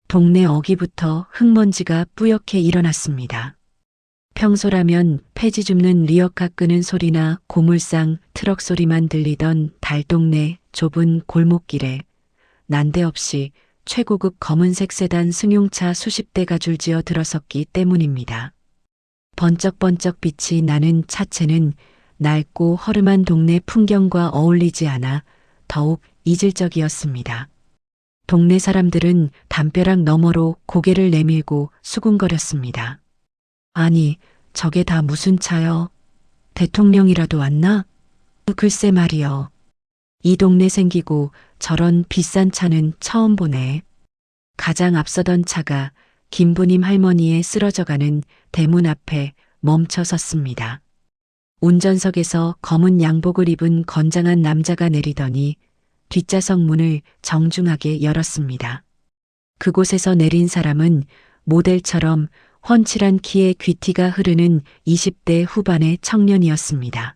동네 어귀부터 흙먼지가 뿌옇게 일어났습니다. 평소라면 폐지 줍는 리어카 끄는 소리나 고물상 트럭 소리만 들리던 달동네 좁은 골목길에 난데없이 최고급 검은색 세단 승용차 수십 대가 줄지어 들어섰기 때문입니다. 번쩍번쩍 빛이 나는 차체는 낡고 허름한 동네 풍경과 어울리지 않아 더욱 이질적이었습니다. 동네 사람들은 담벼락 너머로 고개를 내밀고 수군거렸습니다. 아니, 저게 다 무슨 차여? 대통령이라도 왔나? 글쎄 말이여. 이 동네 생기고 저런 비싼 차는 처음 보네. 가장 앞서던 차가 김부님 할머니의 쓰러져가는 대문 앞에 멈춰 섰습니다. 운전석에서 검은 양복을 입은 건장한 남자가 내리더니 뒷좌석 문을 정중하게 열었습니다. 그곳에서 내린 사람은 모델처럼 훤칠한 키에 귀티가 흐르는 20대 후반의 청년이었습니다.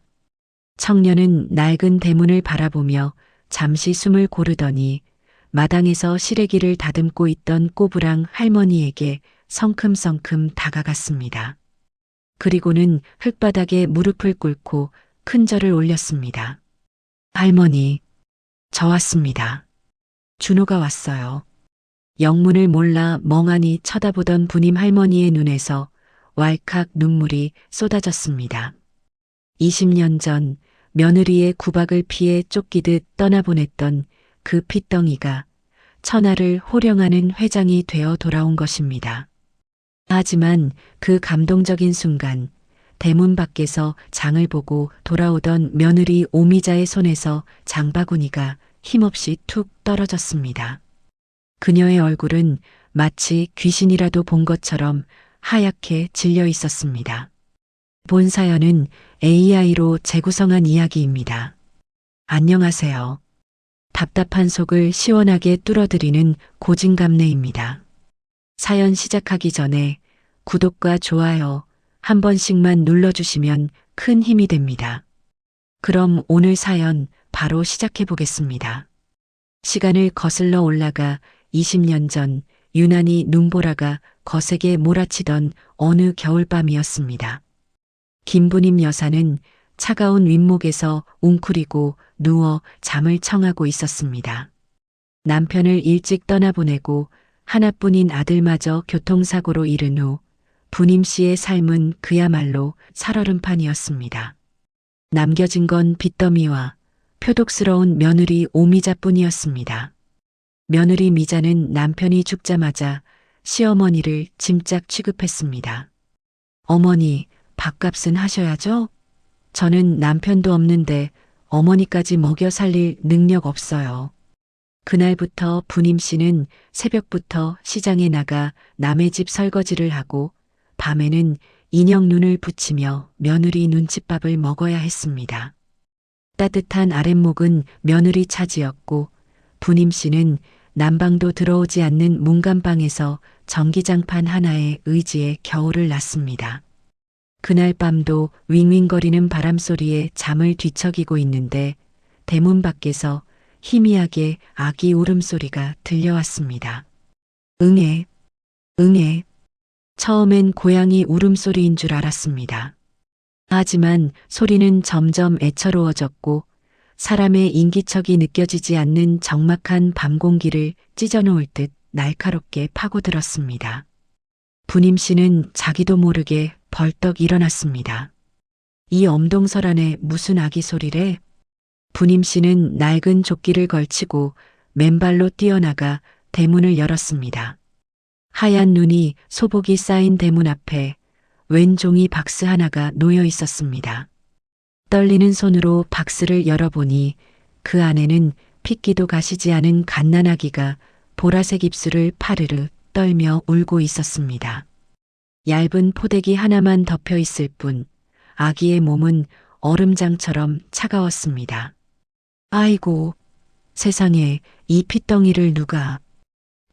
청년은 낡은 대문을 바라보며 잠시 숨을 고르더니 마당에서 시래기를 다듬고 있던 꼬부랑 할머니에게 성큼성큼 다가갔습니다. 그리고는 흙바닥에 무릎을 꿇고 큰 절을 올렸습니다. 할머니, 저 왔습니다. 준호가 왔어요. 영문을 몰라 멍하니 쳐다보던 부님 할머니의 눈에서 왈칵 눈물이 쏟아졌습니다. 20년 전 며느리의 구박을 피해 쫓기듯 떠나보냈던 그 핏덩이가 천하를 호령하는 회장이 되어 돌아온 것입니다. 하지만 그 감동적인 순간 대문 밖에서 장을 보고 돌아오던 며느리 오미자의 손에서 장바구니가 힘없이 툭 떨어졌습니다. 그녀의 얼굴은 마치 귀신이라도 본 것처럼 하얗게 질려 있었습니다. 본 사연은 AI로 재구성한 이야기입니다. 안녕하세요. 답답한 속을 시원하게 뚫어드리는 고진감래입니다. 사연 시작하기 전에 구독과 좋아요 한 번씩만 눌러주시면 큰 힘이 됩니다. 그럼 오늘 사연 바로 시작해 보겠습니다. 시간을 거슬러 올라가 20년 전 유난히 눈보라가 거세게 몰아치던 어느 겨울밤이었습니다. 김부님 여사는 차가운 윗목에서 웅크리고 누워 잠을 청하고 있었습니다. 남편을 일찍 떠나보내고 하나뿐인 아들마저 교통사고로 잃은 후 부님 씨의 삶은 그야말로 살얼음판이었습니다. 남겨진 건 빚더미와 표독스러운 며느리 오미자뿐이었습니다. 며느리 미자는 남편이 죽자마자 시어머니를 짐짝 취급했습니다. 어머니, 밥값은 하셔야죠? 저는 남편도 없는데 어머니까지 먹여 살릴 능력 없어요. 그날부터 부님 씨는 새벽부터 시장에 나가 남의 집 설거지를 하고 밤에는 인형 눈을 붙이며 며느리 눈칫밥을 먹어야 했습니다. 따뜻한 아랫목은 며느리 차지였고 부님 씨는 난방도 들어오지 않는 문간방에서 전기장판 하나에 의지해 겨울을 났습니다. 그날 밤도 윙윙거리는 바람소리에 잠을 뒤척이고 있는데 대문 밖에서 희미하게 아기 울음소리가 들려왔습니다. 응애, 응애. 처음엔 고양이 울음소리인 줄 알았습니다. 하지만 소리는 점점 애처로워졌고 사람의 인기척이 느껴지지 않는 적막한 밤 공기를 찢어놓을 듯 날카롭게 파고들었습니다. 부님 씨는 자기도 모르게 벌떡 일어났습니다. 이 엄동설 안에 무슨 아기 소리래? 부님 씨는 낡은 조끼를 걸치고 맨발로 뛰어나가 대문을 열었습니다. 하얀 눈이 소복이 쌓인 대문 앞에 웬 종이 박스 하나가 놓여 있었습니다. 떨리는 손으로 박스를 열어보니 그 안에는 핏기도 가시지 않은 갓난아기가 보라색 입술을 파르르 떨며 울고 있었습니다. 얇은 포대기 하나만 덮여 있을 뿐 아기의 몸은 얼음장처럼 차가웠습니다. 아이고, 세상에 이 핏덩이를 누가.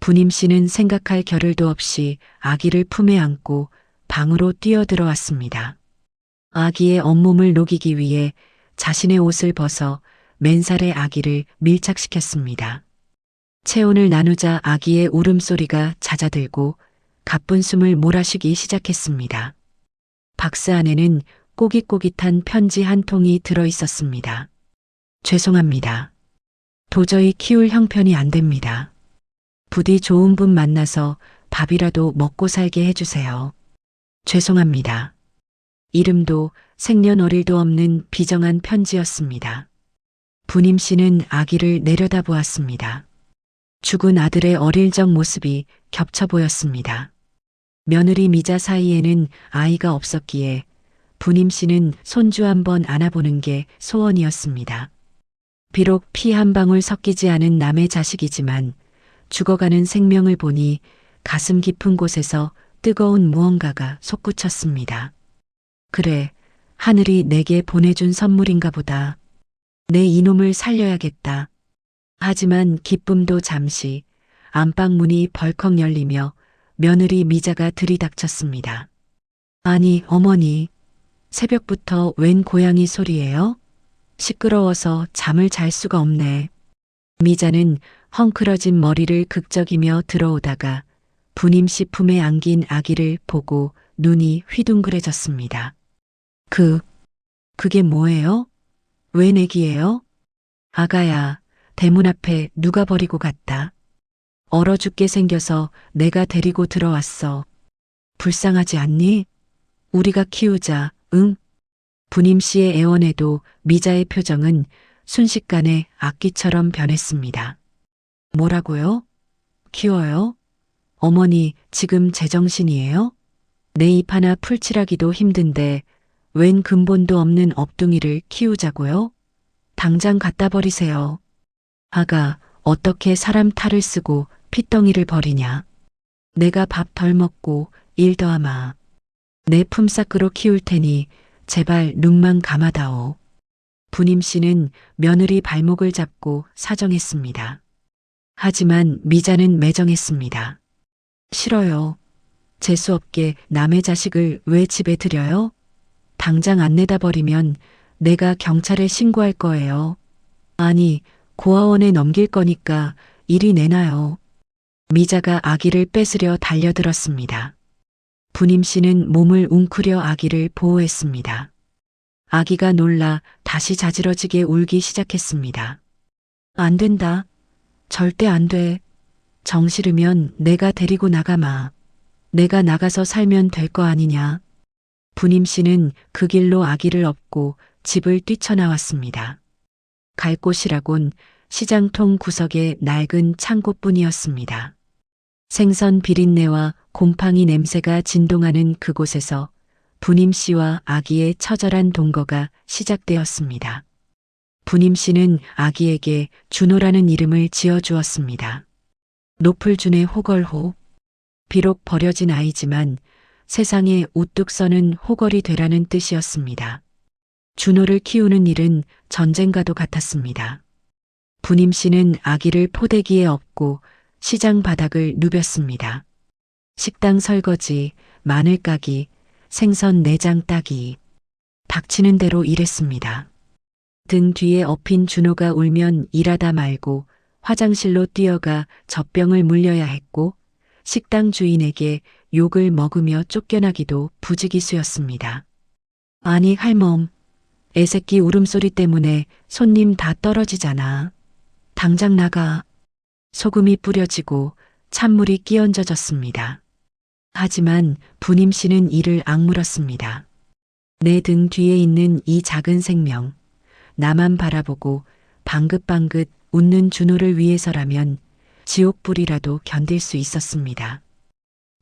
부님 씨는 생각할 겨를도 없이 아기를 품에 안고 방으로 뛰어들어왔습니다. 아기의 온몸을 녹이기 위해 자신의 옷을 벗어 맨살에 아기를 밀착시켰습니다. 체온을 나누자 아기의 울음소리가 잦아들고 가쁜 숨을 몰아쉬기 시작했습니다. 박스 안에는 꼬깃꼬깃한 편지 한 통이 들어 있었습니다. 죄송합니다. 도저히 키울 형편이 안 됩니다. 부디 좋은 분 만나서 밥이라도 먹고 살게 해주세요. 죄송합니다. 이름도 생년월일도 없는 비정한 편지였습니다. 부님 씨는 아기를 내려다보았습니다. 죽은 아들의 어릴 적 모습이 겹쳐 보였습니다. 며느리 미자 사이에는 아이가 없었기에 부님 씨는 손주 한번 안아보는 게 소원이었습니다. 비록 피 한 방울 섞이지 않은 남의 자식이지만 죽어가는 생명을 보니 가슴 깊은 곳에서 뜨거운 무언가가 솟구쳤습니다. 그래, 하늘이 내게 보내준 선물인가 보다. 내 이놈을 살려야겠다. 하지만 기쁨도 잠시 안방 문이 벌컥 열리며 며느리 미자가 들이닥쳤습니다. 아니, 어머니, 새벽부터 웬 고양이 소리예요? 시끄러워서 잠을 잘 수가 없네. 미자는 헝클어진 머리를 극적이며 들어오다가 부님 씨 품에 안긴 아기를 보고 눈이 휘둥그레졌습니다. 그게 뭐예요? 웬 애기예요? 아가야, 대문 앞에 누가 버리고 갔다. 얼어 죽게 생겨서 내가 데리고 들어왔어. 불쌍하지 않니? 우리가 키우자, 응? 부님 씨의 애원에도 미자의 표정은 순식간에 악기처럼 변했습니다. 뭐라고요? 키워요? 어머니, 지금 제정신이에요? 내 입 하나 풀칠하기도 힘든데 웬 근본도 없는 업둥이를 키우자고요? 당장 갖다 버리세요. 아가, 어떻게 사람 탈을 쓰고 핏덩이를 버리냐. 내가 밥 덜 먹고 일 더 하마. 내 품삯으로 키울 테니 제발 눈만 감아다오. 부님 씨는 며느리 발목을 잡고 사정했습니다. 하지만 미자는 매정했습니다. 싫어요. 재수없게 남의 자식을 왜 집에 들여요? 당장 안 내다 버리면 내가 경찰에 신고할 거예요. 아니, 고아원에 넘길 거니까 이리 내놔요. 미자가 아기를 뺏으려 달려들었습니다. 부님 씨는 몸을 웅크려 아기를 보호했습니다. 아기가 놀라 다시 자지러지게 울기 시작했습니다. 안 된다. 절대 안 돼. 정 싫으면 내가 데리고 나가마. 내가 나가서 살면 될 거 아니냐. 부님 씨는 그 길로 아기를 업고 집을 뛰쳐나왔습니다. 갈 곳이라곤 시장통 구석의 낡은 창고뿐이었습니다. 생선 비린내와 곰팡이 냄새가 진동하는 그곳에서 부님 씨와 아기의 처절한 동거가 시작되었습니다. 부님 씨는 아기에게 준호라는 이름을 지어주었습니다. 노풀준의 호걸호. 비록 버려진 아이지만 세상에 우뚝 서는 호걸이 되라는 뜻이었습니다. 준호를 키우는 일은 전쟁과도 같았습니다. 부님 씨는 아기를 포대기에 업고 시장 바닥을 누볐습니다. 식당 설거지, 마늘 까기, 생선 내장 따기. 닥치는 대로 일했습니다. 등 뒤에 업힌 준호가 울면 일하다 말고 화장실로 뛰어가 젖병을 물려야 했고 식당 주인에게 욕을 먹으며 쫓겨나기도 부지기수였습니다. 아니 할멈, 애새끼 울음소리 때문에 손님 다 떨어지잖아. 당장 나가. 소금이 뿌려지고 찬물이 끼얹어졌습니다. 하지만 부님 씨는 이를 악물었습니다. 내 등 뒤에 있는 이 작은 생명, 나만 바라보고 방긋방긋 웃는 준호를 위해서라면 지옥불이라도 견딜 수 있었습니다.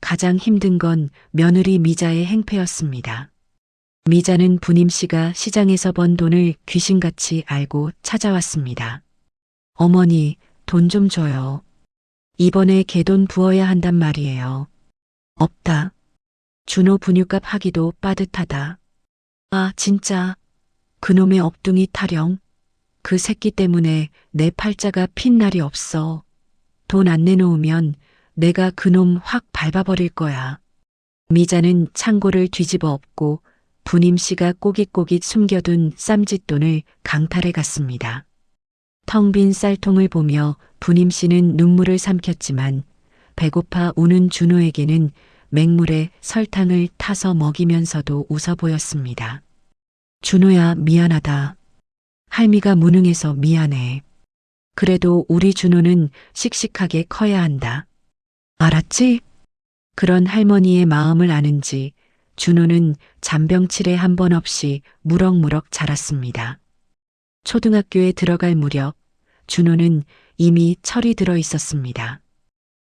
가장 힘든 건 며느리 미자의 행패였습니다. 미자는 부님 씨가 시장에서 번 돈을 귀신같이 알고 찾아왔습니다. 어머니, 돈 좀 줘요. 이번에 개돈 부어야 한단 말이에요. 없다. 준호 분유값 하기도 빠듯하다. 아, 진짜. 그놈의 업둥이 타령. 그 새끼 때문에 내 팔자가 핀 날이 없어. 돈 안 내놓으면 내가 그놈 확 밟아버릴 거야. 미자는 창고를 뒤집어 엎고 부님 씨가 꼬깃꼬깃 숨겨둔 쌈짓돈을 강탈해 갔습니다. 텅 빈 쌀통을 보며 부님 씨는 눈물을 삼켰지만 배고파 우는 준호에게는 맹물에 설탕을 타서 먹이면서도 웃어 보였습니다. 준호야, 미안하다. 할미가 무능해서 미안해. 그래도 우리 준호는 씩씩하게 커야 한다. 알았지? 그런 할머니의 마음을 아는지 준호는 잔병치레 한 번 없이 무럭무럭 자랐습니다. 초등학교에 들어갈 무렵 준호는 이미 철이 들어 있었습니다.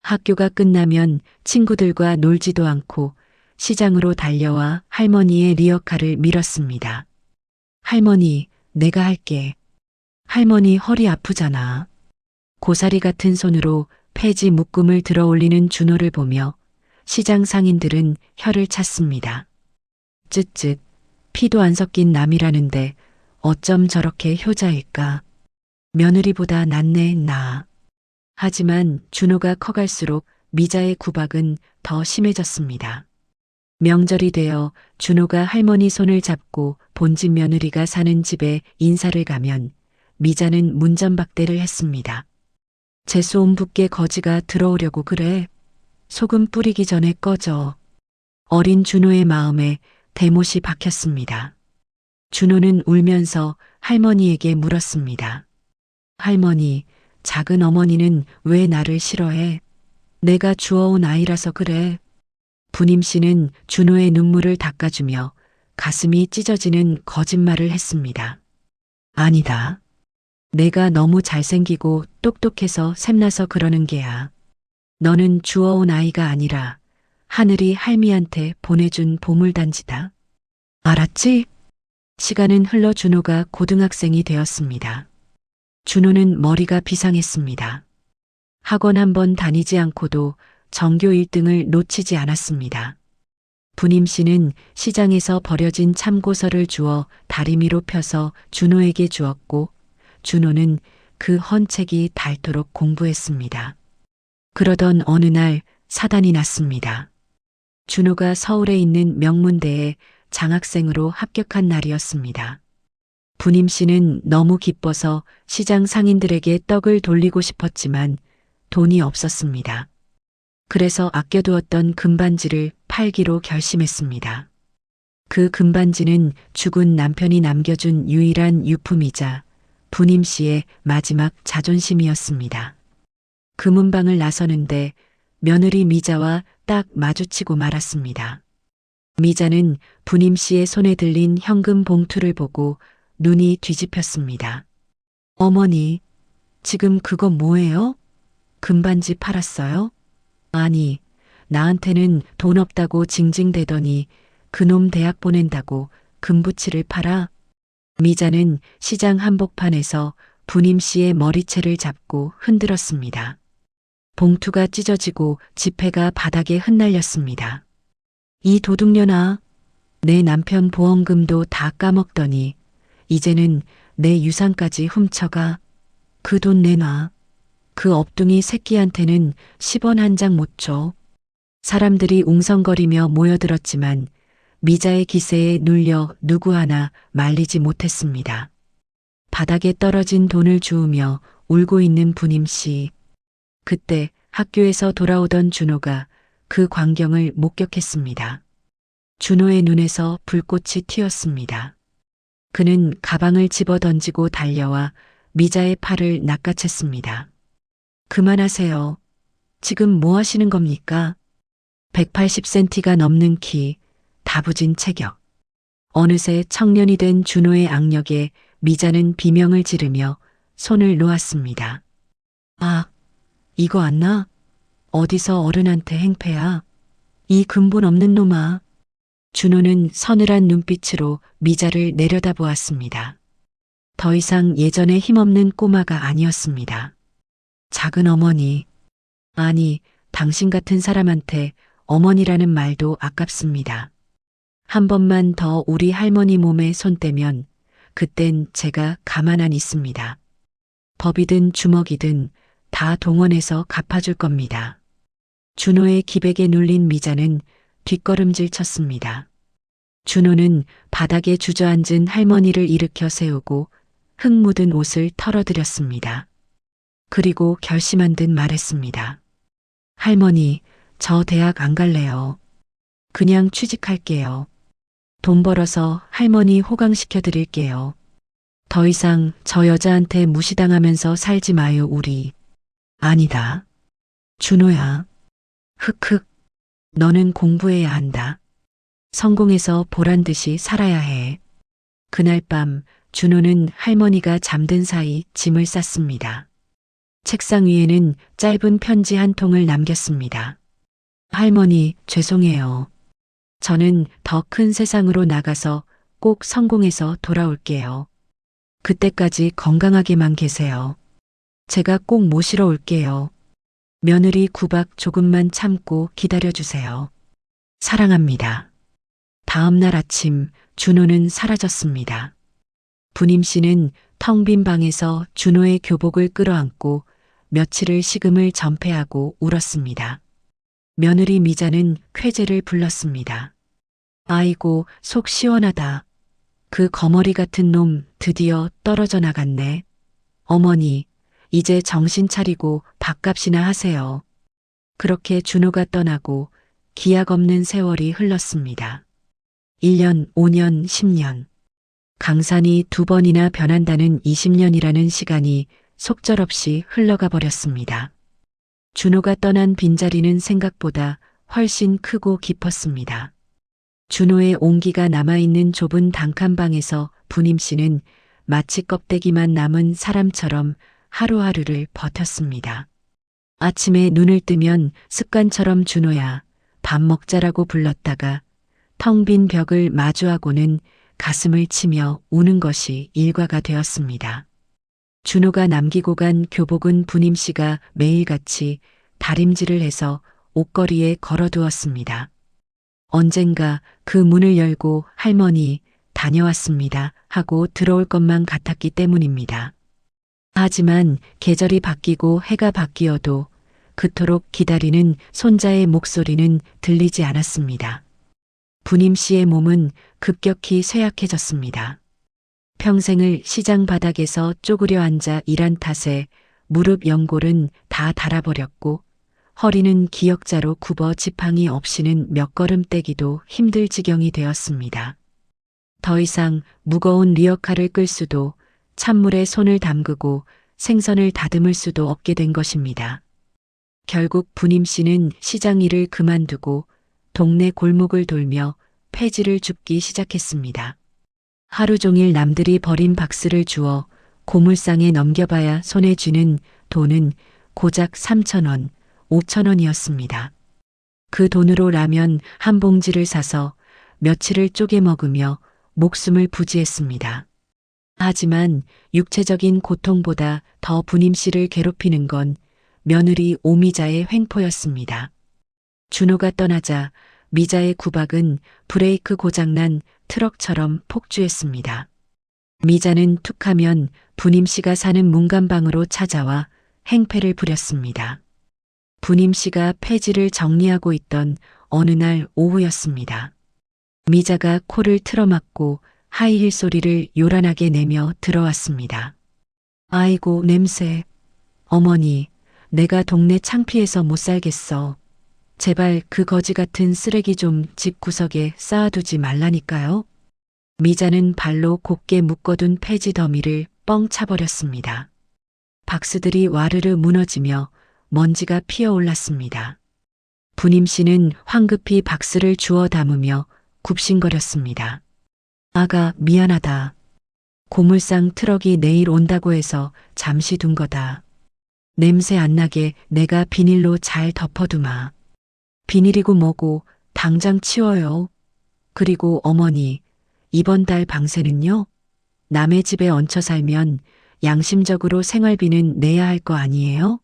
학교가 끝나면 친구들과 놀지도 않고 시장으로 달려와 할머니의 리어카를 밀었습니다. 할머니, 내가 할게. 할머니 허리 아프잖아. 고사리 같은 손으로 폐지 묶음을 들어 올리는 준호를 보며 시장 상인들은 혀를 찼습니다. 쯧쯧, 피도 안 섞인 남이라는데 어쩜 저렇게 효자일까. 며느리보다 낫네, 나. 하지만 준호가 커갈수록 미자의 구박은 더 심해졌습니다. 명절이 되어 준호가 할머니 손을 잡고 본집 며느리가 사는 집에 인사를 가면 미자는 문전박대를 했습니다. 재수온 붓게 거지가 들어오려고 그래. 소금 뿌리기 전에 꺼져. 어린 준호의 마음에 대못이 박혔습니다. 준호는 울면서 할머니에게 물었습니다. 할머니, 작은 어머니는 왜 나를 싫어해? 내가 주워온 아이라서 그래. 부님 씨는 준호의 눈물을 닦아주며 가슴이 찢어지는 거짓말을 했습니다. 아니다. 내가 너무 잘생기고 똑똑해서 샘나서 그러는 게야. 너는 주워온 아이가 아니라 하늘이 할미한테 보내준 보물단지다. 알았지? 시간은 흘러 준호가 고등학생이 되었습니다. 준호는 머리가 비상했습니다. 학원 한 번 다니지 않고도 전교 1등을 놓치지 않았습니다. 부님 씨는 시장에서 버려진 참고서를 주어 다리미로 펴서 준호에게 주었고 준호는 그 헌책이 닳도록 공부했습니다. 그러던 어느 날 사단이 났습니다. 준호가 서울에 있는 명문대에 장학생으로 합격한 날이었습니다. 부님 씨는 너무 기뻐서 시장 상인들에게 떡을 돌리고 싶었지만 돈이 없었습니다. 그래서 아껴두었던 금반지를 팔기로 결심했습니다. 그 금반지는 죽은 남편이 남겨준 유일한 유품이자 부님 씨의 마지막 자존심이었습니다. 금은방을 나서는데 며느리 미자와 딱 마주치고 말았습니다. 미자는 부님 씨의 손에 들린 현금 봉투를 보고 눈이 뒤집혔습니다. 어머니, 지금 그거 뭐예요? 금반지 팔았어요? 아니, 나한테는 돈 없다고 징징대더니 그놈 대학 보낸다고 금부치를 팔아? 미자는 시장 한복판에서 부님 씨의 머리채를 잡고 흔들었습니다. 봉투가 찢어지고 지폐가 바닥에 흩날렸습니다. 이 도둑년아, 내 남편 보험금도 다 까먹더니 이제는 내 유산까지 훔쳐가. 그 돈 내놔. 그 업둥이 새끼한테는 10원 한 장 못 줘. 사람들이 웅성거리며 모여들었지만 미자의 기세에 눌려 누구 하나 말리지 못했습니다. 바닥에 떨어진 돈을 주우며 울고 있는 부님 씨. 그때 학교에서 돌아오던 준호가 그 광경을 목격했습니다. 준호의 눈에서 불꽃이 튀었습니다. 그는 가방을 집어 던지고 달려와 미자의 팔을 낚아챘습니다. 그만하세요. 지금 뭐 하시는 겁니까? 180cm가 넘는 키, 다부진 체격. 어느새 청년이 된 준호의 악력에 미자는 비명을 지르며 손을 놓았습니다. 아, 이거 안 나? 어디서 어른한테 행패야? 이 근본 없는 놈아. 준호는 서늘한 눈빛으로 미자를 내려다보았습니다. 더 이상 예전에 힘없는 꼬마가 아니었습니다. 작은 어머니. 아니, 당신 같은 사람한테 어머니라는 말도 아깝습니다. 한 번만 더 우리 할머니 몸에 손 떼면 그땐 제가 가만 안 있습니다. 법이든 주먹이든 다 동원해서 갚아줄 겁니다. 준호의 기백에 눌린 미자는 뒷걸음질 쳤습니다. 준호는 바닥에 주저앉은 할머니를 일으켜 세우고 흙 묻은 옷을 털어드렸습니다. 그리고 결심한 듯 말했습니다. 할머니, 저 대학 안 갈래요. 그냥 취직할게요. 돈 벌어서 할머니 호강시켜 드릴게요. 더 이상 저 여자한테 무시당하면서 살지 마요, 우리. 아니다. 준호야. 흑흑. 너는 공부해야 한다. 성공해서 보란 듯이 살아야 해. 그날 밤 준호는 할머니가 잠든 사이 짐을 쌌습니다. 책상 위에는 짧은 편지 한 통을 남겼습니다. 할머니, 죄송해요. 저는 더 큰 세상으로 나가서 꼭 성공해서 돌아올게요. 그때까지 건강하게만 계세요. 제가 꼭 모시러 올게요. 며느리 구박 조금만 참고 기다려주세요. 사랑합니다. 다음 날 아침 준호는 사라졌습니다. 부님 씨는 텅 빈 방에서 준호의 교복을 끌어안고 며칠을 식음을 전폐하고 울었습니다. 며느리 미자는 쾌재를 불렀습니다. 아이고, 속 시원하다. 그 거머리 같은 놈 드디어 떨어져 나갔네. 어머니, 이제 정신 차리고 밥값이나 하세요. 그렇게 준호가 떠나고 기약 없는 세월이 흘렀습니다. 1년, 5년, 10년. 강산이 2번이나 변한다는 20년이라는 시간이 속절없이 흘러가 버렸습니다. 준호가 떠난 빈자리는 생각보다 훨씬 크고 깊었습니다. 준호의 온기가 남아있는 좁은 단칸방에서 부님 씨는 마치 껍데기만 남은 사람처럼 하루하루를 버텼습니다. 아침에 눈을 뜨면 습관처럼 준호야, 밥 먹자라고 불렀다가 텅 빈 벽을 마주하고는 가슴을 치며 우는 것이 일과가 되었습니다. 준호가 남기고 간 교복은 부님 씨가 매일같이 다림질을 해서 옷걸이에 걸어두었습니다. 언젠가 그 문을 열고 할머니, 다녀왔습니다 하고 들어올 것만 같았기 때문입니다. 하지만 계절이 바뀌고 해가 바뀌어도 그토록 기다리는 손자의 목소리는 들리지 않았습니다. 부님 씨의 몸은 급격히 쇠약해졌습니다. 평생을 시장 바닥에서 쪼그려 앉아 일한 탓에 무릎 연골은 다 닳아버렸고 허리는 기역자로 굽어 지팡이 없이는 몇 걸음 떼기도 힘들 지경이 되었습니다. 더 이상 무거운 리어카를 끌 수도 찬물에 손을 담그고 생선을 다듬을 수도 없게 된 것입니다. 결국 부님 씨는 시장 일을 그만두고 동네 골목을 돌며 폐지를 줍기 시작했습니다. 하루 종일 남들이 버린 박스를 주워 고물상에 넘겨봐야 손에 쥐는 돈은 고작 3,000원, 5,000원이었습니다. 그 돈으로 라면 한 봉지를 사서 며칠을 쪼개 먹으며 목숨을 부지했습니다. 하지만 육체적인 고통보다 더 부님 씨를 괴롭히는 건 며느리 오미자의 횡포였습니다. 준호가 떠나자 미자의 구박은 브레이크 고장난 트럭처럼 폭주했습니다. 미자는 툭하면 부님 씨가 사는 문간방으로 찾아와 행패를 부렸습니다. 부님 씨가 폐지를 정리하고 있던 어느 날 오후였습니다. 미자가 코를 틀어막고 하이힐 소리를 요란하게 내며 들어왔습니다. 아이고, 냄새. 어머니, 내가 동네 창피해서 못 살겠어. 제발 그 거지 같은 쓰레기 좀 집 구석에 쌓아두지 말라니까요. 미자는 발로 곱게 묶어둔 폐지 더미를 뻥 차버렸습니다. 박스들이 와르르 무너지며 먼지가 피어올랐습니다. 부님 씨는 황급히 박스를 주워 담으며 굽신거렸습니다. 아가, 미안하다. 고물상 트럭이 내일 온다고 해서 잠시 둔 거다. 냄새 안 나게 내가 비닐로 잘 덮어두마. 비닐이고 뭐고 당장 치워요. 그리고 어머니, 이번 달 방세는요? 남의 집에 얹혀 살면 양심적으로 생활비는 내야 할 거 아니에요?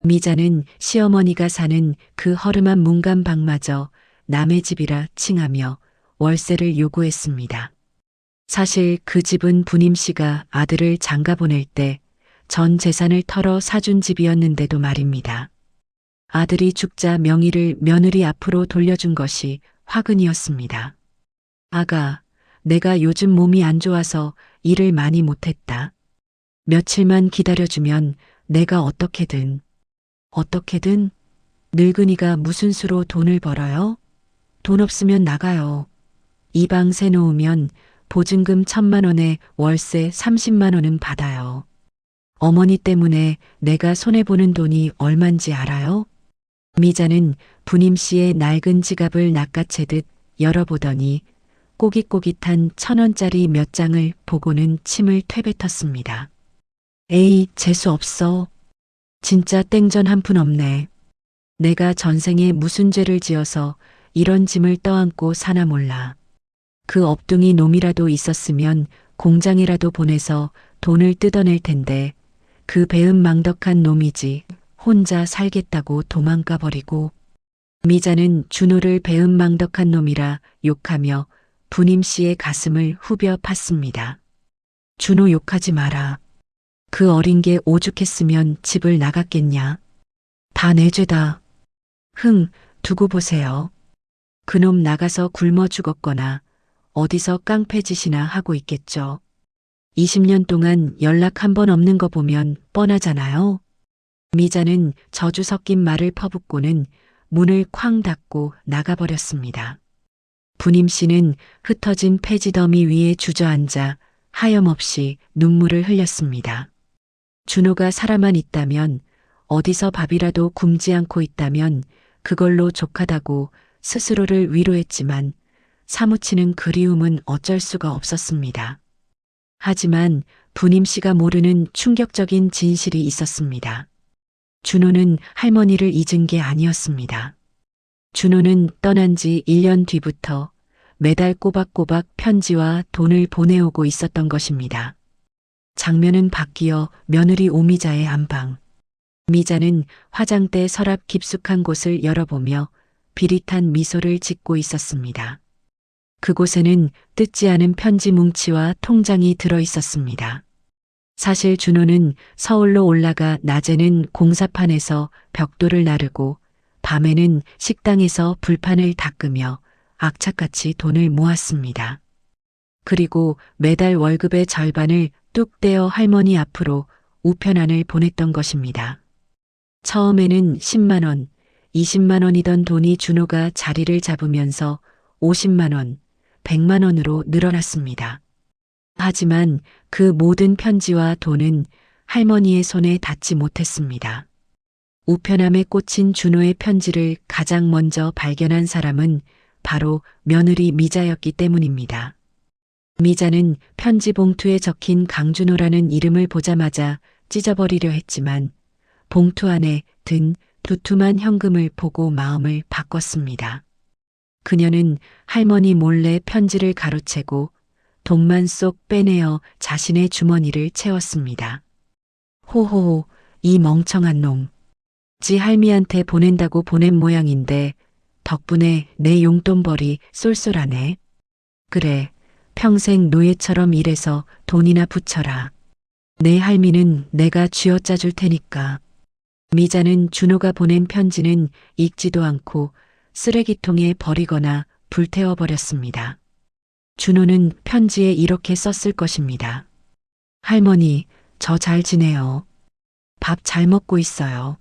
미자는 시어머니가 사는 그 허름한 문간방마저 남의 집이라 칭하며 월세를 요구했습니다. 사실 그 집은 부님 씨가 아들을 장가 보낼 때 전 재산을 털어 사준 집이었는데도 말입니다. 아들이 죽자 명의를 며느리 앞으로 돌려준 것이 화근이었습니다. 아가, 내가 요즘 몸이 안 좋아서 일을 많이 못했다. 며칠만 기다려주면 내가 어떻게든. 늙은이가 무슨 수로 돈을 벌어요? 돈 없으면 나가요. 이 방 새 놓으면 보증금 1,000만 원에 월세 30만 원은 받아요. 어머니 때문에 내가 손해보는 돈이 얼만지 알아요? 미자는 부님 씨의 낡은 지갑을 낚아채듯 열어보더니 꼬깃꼬깃한 1,000원짜리 몇 장을 보고는 침을 퇴뱉었습니다. 에이, 재수 없어. 진짜 땡전 한 푼 없네. 내가 전생에 무슨 죄를 지어서 이런 짐을 떠안고 사나 몰라. 그 업둥이 놈이라도 있었으면 공장이라도 보내서 돈을 뜯어낼 텐데 그 배은망덕한 놈이지 혼자 살겠다고 도망가 버리고. 미자는 준호를 배은망덕한 놈이라 욕하며 부님 씨의 가슴을 후벼 팠습니다. 준호 욕하지 마라. 그 어린 게 오죽했으면 집을 나갔겠냐. 다 내 죄다. 흥, 두고 보세요. 그놈 나가서 굶어 죽었거나 어디서 깡패짓이나 하고 있겠죠. 20년 동안 연락 한 번 없는 거 보면 뻔하잖아요. 미자는 저주 섞인 말을 퍼붓고는 문을 쾅 닫고 나가버렸습니다. 부님 씨는 흩어진 폐지더미 위에 주저앉아 하염없이 눈물을 흘렸습니다. 준호가 살아만 있다면, 어디서 밥이라도 굶지 않고 있다면 그걸로 족하다고 스스로를 위로했지만 사무치는 그리움은 어쩔 수가 없었습니다. 하지만 부님 씨가 모르는 충격적인 진실이 있었습니다. 준호는 할머니를 잊은 게 아니었습니다. 준호는 떠난 지 1년 뒤부터 매달 꼬박꼬박 편지와 돈을 보내오고 있었던 것입니다. 장면은 바뀌어 며느리 오미자의 안방. 미자는 화장대 서랍 깊숙한 곳을 열어보며 비릿한 미소를 짓고 있었습니다. 그곳에는 뜯지 않은 편지 뭉치와 통장이 들어 있었습니다. 사실 준호는 서울로 올라가 낮에는 공사판에서 벽돌을 나르고 밤에는 식당에서 불판을 닦으며 악착같이 돈을 모았습니다. 그리고 매달 월급의 절반을 뚝 떼어 할머니 앞으로 우편안을 보냈던 것입니다. 처음에는 10만 원, 20만 원이던 돈이 준호가 자리를 잡으면서 50만 원, 100만 원으로 늘어났습니다. 하지만 그 모든 편지와 돈은 할머니의 손에 닿지 못했습니다. 우편함에 꽂힌 준호의 편지를 가장 먼저 발견한 사람은 바로 며느리 미자였기 때문입니다. 미자는 편지 봉투에 적힌 강준호라는 이름을 보자마자 찢어버리려 했지만 봉투 안에 든 두툼한 현금을 보고 마음을 바꿨습니다. 그녀는 할머니 몰래 편지를 가로채고 돈만 쏙 빼내어 자신의 주머니를 채웠습니다. 호호호, 이 멍청한 놈. 지 할미한테 보낸다고 보낸 모양인데 덕분에 내 용돈벌이 쏠쏠하네. 그래, 평생 노예처럼 일해서 돈이나 붙여라. 내 할미는 내가 쥐어짜 줄 테니까. 미자는 준호가 보낸 편지는 읽지도 않고 쓰레기통에 버리거나 불태워 버렸습니다. 준호는 편지에 이렇게 썼을 것입니다. 할머니, 저 잘 지내요. 밥 잘 먹고 있어요.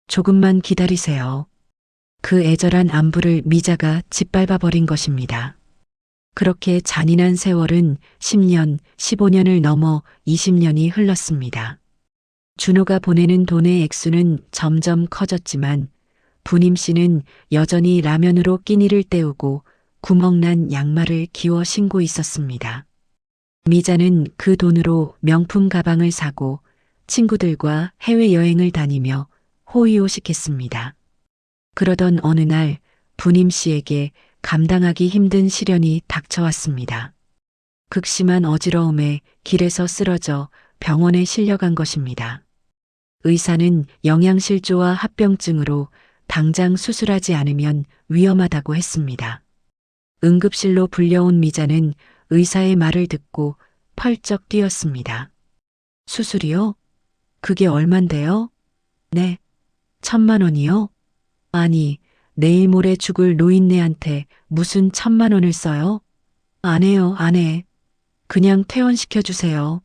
조금만 기다리세요. 그 애절한 안부를 미자가 짓밟아 버린 것입니다. 그렇게 잔인한 세월은 10년, 15년을 넘어 20년이 흘렀습니다. 준호가 보내는 돈의 액수는 점점 커졌지만 부님 씨는 여전히 라면으로 끼니를 때우고 구멍난 양말을 기워 신고 있었습니다. 미자는 그 돈으로 명품 가방을 사고 친구들과 해외여행을 다니며 호의호식했습니다. 그러던 어느 날 부님 씨에게 감당하기 힘든 시련이 닥쳐왔습니다. 극심한 어지러움에 길에서 쓰러져 병원에 실려간 것입니다. 의사는 영양실조와 합병증으로 당장 수술하지 않으면 위험하다고 했습니다. 응급실로 불려온 미자는 의사의 말을 듣고 펄쩍 뛰었습니다. 수술이요? 그게 얼만데요? 네, 1,000만 원이요? 아니, 내일 모레 죽을 노인네한테 무슨 1,000만 원을 써요? 안 해요, 안 해. 그냥 퇴원시켜 주세요.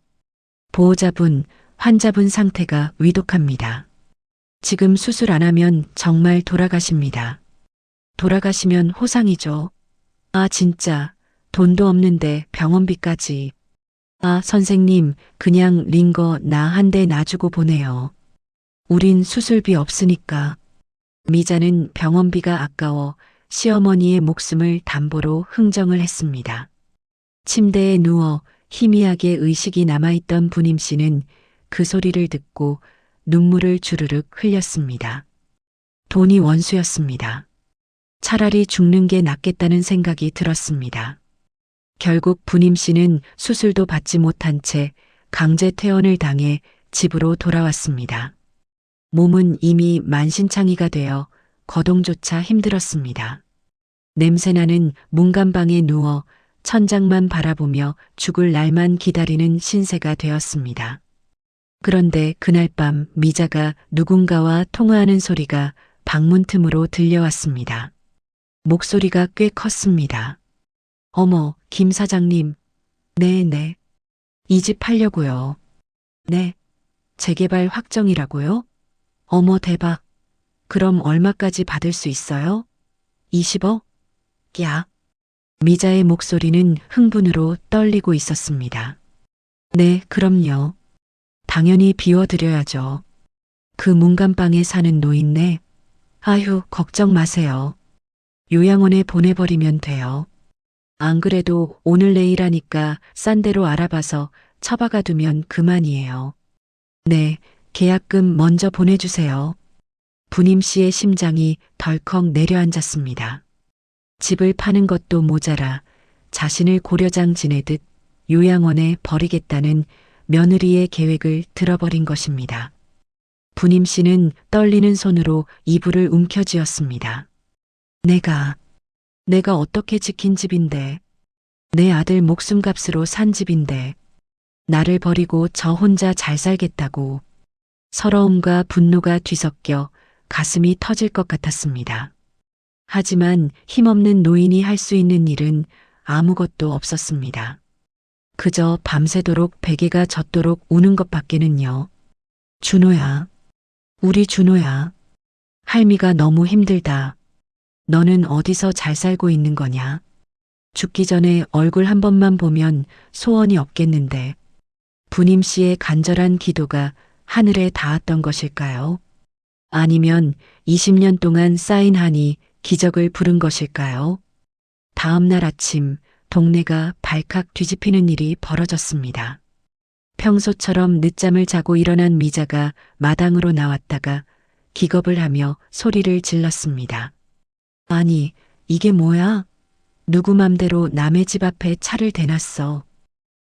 보호자분, 환자분 상태가 위독합니다. 지금 수술 안 하면 정말 돌아가십니다. 돌아가시면 호상이죠. 아, 진짜. 돈도 없는데 병원비까지. 아, 선생님, 그냥 링거 나 한 대 놔주고 보내요. 우린 수술비 없으니까. 미자는 병원비가 아까워 시어머니의 목숨을 담보로 흥정을 했습니다. 침대에 누워 희미하게 의식이 남아있던 부님 씨는 그 소리를 듣고 눈물을 주르륵 흘렸습니다. 돈이 원수였습니다. 차라리 죽는 게 낫겠다는 생각이 들었습니다. 결국 부님 씨는 수술도 받지 못한 채 강제 퇴원을 당해 집으로 돌아왔습니다. 몸은 이미 만신창이가 되어 거동조차 힘들었습니다. 냄새나는 문간방에 누워 천장만 바라보며 죽을 날만 기다리는 신세가 되었습니다. 그런데 그날 밤 미자가 누군가와 통화하는 소리가 방문 틈으로 들려왔습니다. 목소리가 꽤 컸습니다. 어머, 김 사장님. 네. 이 집 팔려고요. 네. 재개발 확정이라고요? 어머, 대박. 그럼 얼마까지 받을 수 있어요? 20억? 야. 미자의 목소리는 흥분으로 떨리고 있었습니다. 네, 그럼요. 당연히 비워드려야죠. 그 문간방에 사는 노인네. 아휴, 걱정 마세요. 요양원에 보내버리면 돼요. 안 그래도 오늘 내일 하니까 싼 데로 알아봐서 처박아 두면 그만이에요. 네, 계약금 먼저 보내주세요. 부님 씨의 심장이 덜컥 내려앉았습니다. 집을 파는 것도 모자라 자신을 고려장 지내듯 요양원에 버리겠다는 며느리의 계획을 들어버린 것입니다. 부님 씨는 떨리는 손으로 이불을 움켜쥐었습니다. 내가 어떻게 지킨 집인데, 내 아들 목숨값으로 산 집인데, 나를 버리고 저 혼자 잘 살겠다고. 서러움과 분노가 뒤섞여 가슴이 터질 것 같았습니다. 하지만 힘없는 노인이 할 수 있는 일은 아무것도 없었습니다. 그저 밤새도록 베개가 젖도록 우는 것밖에는요. 준호야, 우리 준호야. 할미가 너무 힘들다. 너는 어디서 잘 살고 있는 거냐? 죽기 전에 얼굴 한 번만 보면 소원이 없겠는데. 부님 씨의 간절한 기도가 하늘에 닿았던 것일까요? 아니면 20년 동안 쌓인 한이 기적을 부른 것일까요? 다음 날 아침 동네가 발칵 뒤집히는 일이 벌어졌습니다. 평소처럼 늦잠을 자고 일어난 미자가 마당으로 나왔다가 기겁을 하며 소리를 질렀습니다. 아니, 이게 뭐야? 누구 맘대로 남의 집 앞에 차를 대놨어.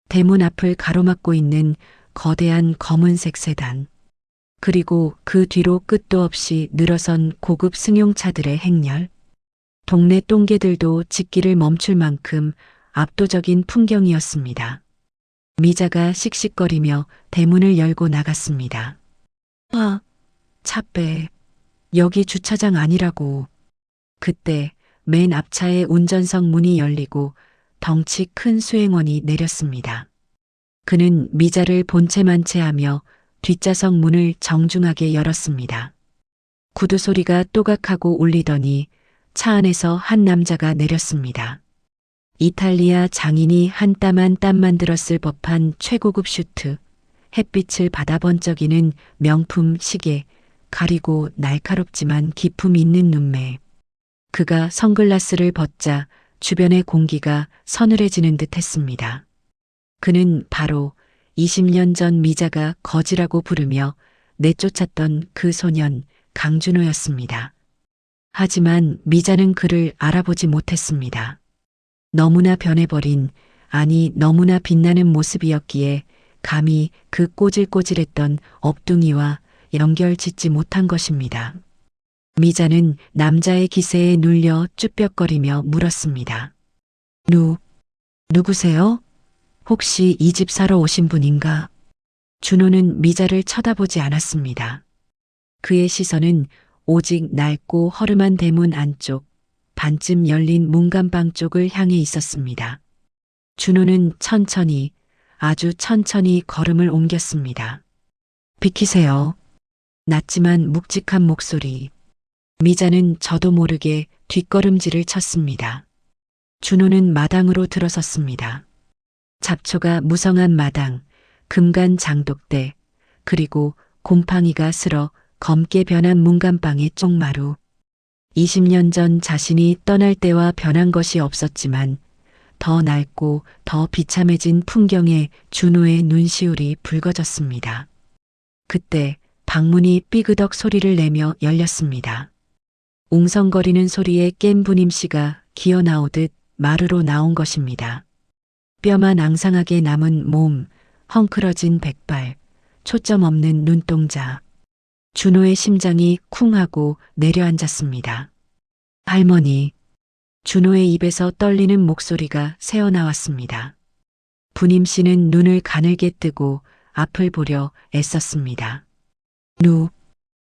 대문 앞을 가로막고 있는 거대한 검은색 세단. 그리고 그 뒤로 끝도 없이 늘어선 고급 승용차들의 행렬. 동네 똥개들도 짖기를 멈출 만큼 압도적인 풍경이었습니다. 미자가 씩씩거리며 대문을 열고 나갔습니다. 아, 차 빼. 여기 주차장 아니라고. 그때 맨 앞차의 운전석 문이 열리고 덩치 큰 수행원이 내렸습니다. 그는 미자를 본체만 채하며 뒷좌석 문을 정중하게 열었습니다. 구두 소리가 또각하고 울리더니 차 안에서 한 남자가 내렸습니다. 이탈리아 장인이 한 땀 한 땀 만들었을 법한 최고급 슈트, 햇빛을 받아 번쩍이는 명품 시계, 가리고 날카롭지만 기품 있는 눈매. 그가 선글라스를 벗자 주변의 공기가 서늘해지는 듯 했습니다. 그는 바로 20년 전 미자가 거지라고 부르며 내쫓았던 그 소년 강준호였습니다. 하지만 미자는 그를 알아보지 못했습니다. 너무나 변해버린, 아니 너무나 빛나는 모습이었기에 감히 그 꼬질꼬질했던 업둥이와 연결짓지 못한 것입니다. 미자는 남자의 기세에 눌려 쭈뼛거리며 물었습니다. 누구세요? 혹시 이 집 사러 오신 분인가? 준호는 미자를 쳐다보지 않았습니다. 그의 시선은 오직 낡고 허름한 대문 안쪽, 반쯤 열린 문간방 쪽을 향해 있었습니다. 준호는 천천히 아주 천천히 걸음을 옮겼습니다. 비키세요. 낮지만 묵직한 목소리. 미자는 저도 모르게 뒷걸음질을 쳤습니다. 준호는 마당으로 들어섰습니다. 잡초가 무성한 마당, 금간 장독대, 그리고 곰팡이가 슬어 검게 변한 문간방의 쪽마루. 20년 전 자신이 떠날 때와 변한 것이 없었지만 더 낡고 더 비참해진 풍경에 준호의 눈시울이 붉어졌습니다. 그때 방문이 삐그덕 소리를 내며 열렸습니다. 웅성거리는 소리에 깬 부님 씨가 기어 나오듯 마루로 나온 것입니다. 뼈만 앙상하게 남은 몸, 헝클어진 백발, 초점 없는 눈동자. 준호의 심장이 쿵 하고 내려앉았습니다. 할머니. 준호의 입에서 떨리는 목소리가 새어나왔습니다. 부님 씨는 눈을 가늘게 뜨고 앞을 보려 애썼습니다.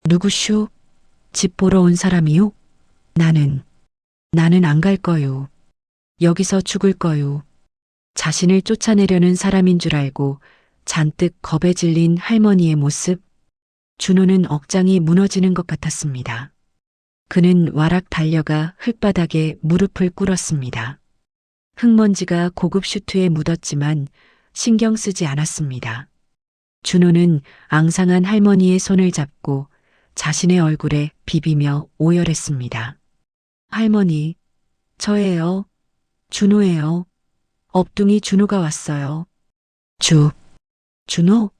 누구슈? 집 보러 온 사람이요? 나는 안 갈 거요. 여기서 죽을 거요. 자신을 쫓아내려는 사람인 줄 알고 잔뜩 겁에 질린 할머니의 모습. 준호는 억장이 무너지는 것 같았습니다. 그는 와락 달려가 흙바닥에 무릎을 꿇었습니다. 흙먼지가 고급 슈트에 묻었지만 신경 쓰지 않았습니다. 준호는 앙상한 할머니의 손을 잡고 자신의 얼굴에 비비며 오열했습니다. 할머니, 저예요. 준호예요. 업둥이 준호가 왔어요. 준호?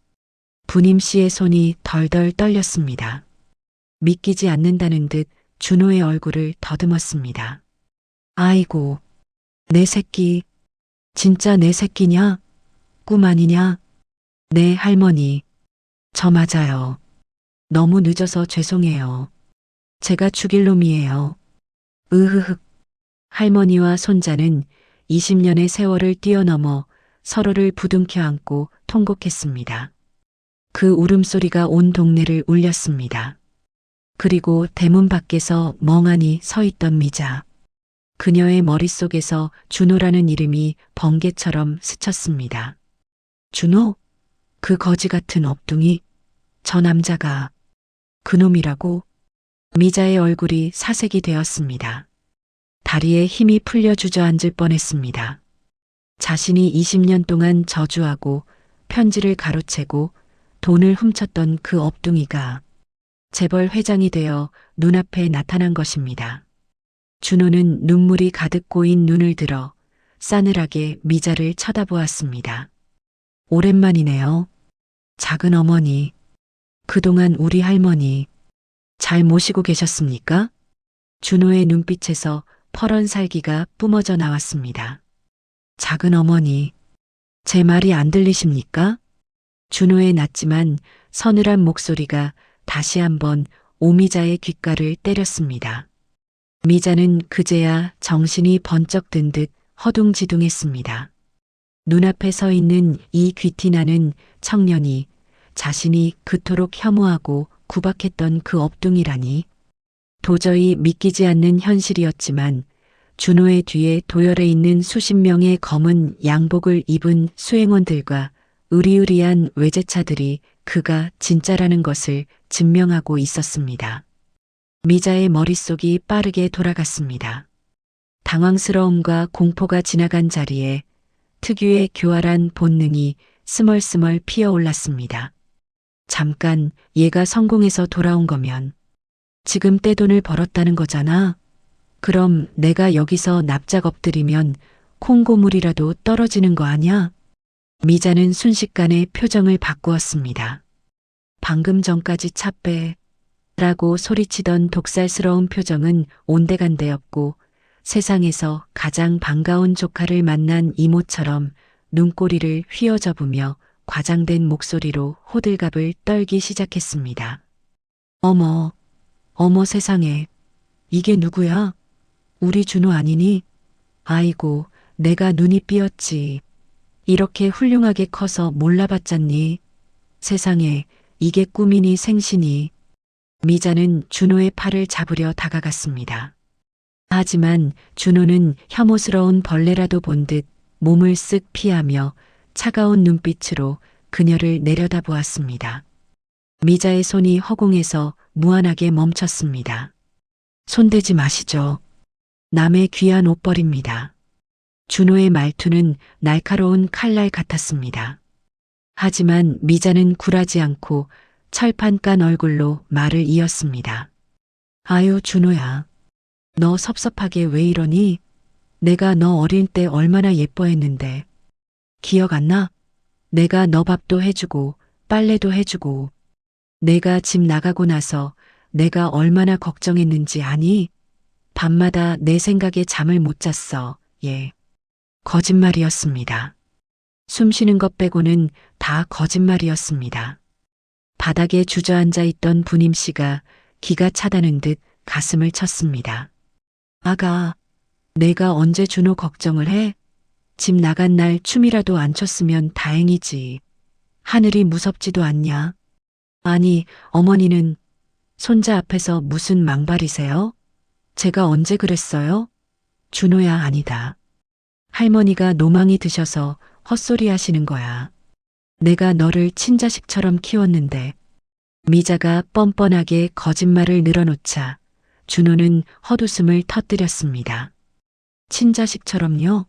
부님 씨의 손이 덜덜 떨렸습니다. 믿기지 않는다는 듯 준호의 얼굴을 더듬었습니다. 아이고, 내 새끼. 진짜 내 새끼냐? 꿈 아니냐? 네, 할머니. 저 맞아요. 너무 늦어서 죄송해요. 제가 죽일 놈이에요. 으흐흑. 할머니와 손자는 20년의 세월을 뛰어넘어 서로를 부둥켜 안고 통곡했습니다. 그 울음소리가 온 동네를 울렸습니다. 그리고 대문 밖에서 멍하니 서 있던 미자. 그녀의 머릿속에서 준호라는 이름이 번개처럼 스쳤습니다. 준호? 그 거지 같은 업둥이? 저 남자가 그놈이라고? 미자의 얼굴이 사색이 되었습니다. 다리에 힘이 풀려 주저앉을 뻔했습니다. 자신이 20년 동안 저주하고 편지를 가로채고 돈을 훔쳤던 그 업둥이가 재벌 회장이 되어 눈앞에 나타난 것입니다. 준호는 눈물이 가득 고인 눈을 들어 싸늘하게 미자를 쳐다보았습니다. 오랜만이네요. 작은 어머니. 그동안 우리 할머니 잘 모시고 계셨습니까? 준호의 눈빛에서 퍼런 살기가 뿜어져 나왔습니다. 작은 어머니, 제 말이 안 들리십니까? 준호의 낮지만 서늘한 목소리가 다시 한번 오미자의 귓가를 때렸습니다. 미자는 그제야 정신이 번쩍 든 듯 허둥지둥했습니다. 눈앞에 서 있는 이 귀티나는 청년이 자신이 그토록 혐오하고 구박했던 그 업둥이라니. 도저히 믿기지 않는 현실이었지만 준호의 뒤에 도열해 있는 수십 명의 검은 양복을 입은 수행원들과 으리으리한 외제차들이 그가 진짜라는 것을 증명하고 있었습니다. 미자의 머릿속이 빠르게 돌아갔습니다. 당황스러움과 공포가 지나간 자리에 특유의 교활한 본능이 스멀스멀 피어올랐습니다. 잠깐 얘가 성공해서 돌아온 거면 지금 떼돈을 벌었다는 거잖아. 그럼 내가 여기서 납작 엎드리면 콩고물이라도 떨어지는 거 아냐? 미자는 순식간에 표정을 바꾸었습니다. 방금 전까지 차 빼 라고 소리치던 독살스러운 표정은 온데간데였고 세상에서 가장 반가운 조카를 만난 이모처럼 눈꼬리를 휘어잡으며 과장된 목소리로 호들갑을 떨기 시작했습니다. 어머 세상에. 이게 누구야? 우리 준호 아니니? 아이고, 내가 눈이 삐었지. 이렇게 훌륭하게 커서 몰라봤잖니. 세상에, 이게 꿈이니 생시니. 미자는 준호의 팔을 잡으려 다가갔습니다. 하지만 준호는 혐오스러운 벌레라도 본 듯 몸을 쓱 피하며 차가운 눈빛으로 그녀를 내려다보았습니다. 미자의 손이 허공에서 무한하게 멈췄습니다. 손대지 마시죠. 남의 귀한 옷벌입니다. 준호의 말투는 날카로운 칼날 같았습니다. 하지만 미자는 굴하지 않고 철판 깐 얼굴로 말을 이었습니다. 아유, 준호야. 너 섭섭하게 왜 이러니? 내가 너 어릴 때 얼마나 예뻐했는데. 기억 안 나? 내가 너 밥도 해주고 빨래도 해주고 내가 집 나가고 나서 내가 얼마나 걱정했는지 아니? 밤마다 내 생각에 잠을 못 잤어. 예. 거짓말이었습니다. 숨 쉬는 것 빼고는 다 거짓말이었습니다. 바닥에 주저앉아 있던 부님 씨가 기가 차다는 듯 가슴을 쳤습니다. 아가, 내가 언제 준호 걱정을 해? 집 나간 날 춤이라도 안 췄으면 다행이지. 하늘이 무섭지도 않냐? 아니, 어머니는 손자 앞에서 무슨 망발이세요? 제가 언제 그랬어요? 준호야, 아니다. 할머니가 노망이 드셔서 헛소리 하시는 거야. 내가 너를 친자식처럼 키웠는데. 미자가 뻔뻔하게 거짓말을 늘어놓자 준호는 헛웃음을 터뜨렸습니다. 친자식처럼요?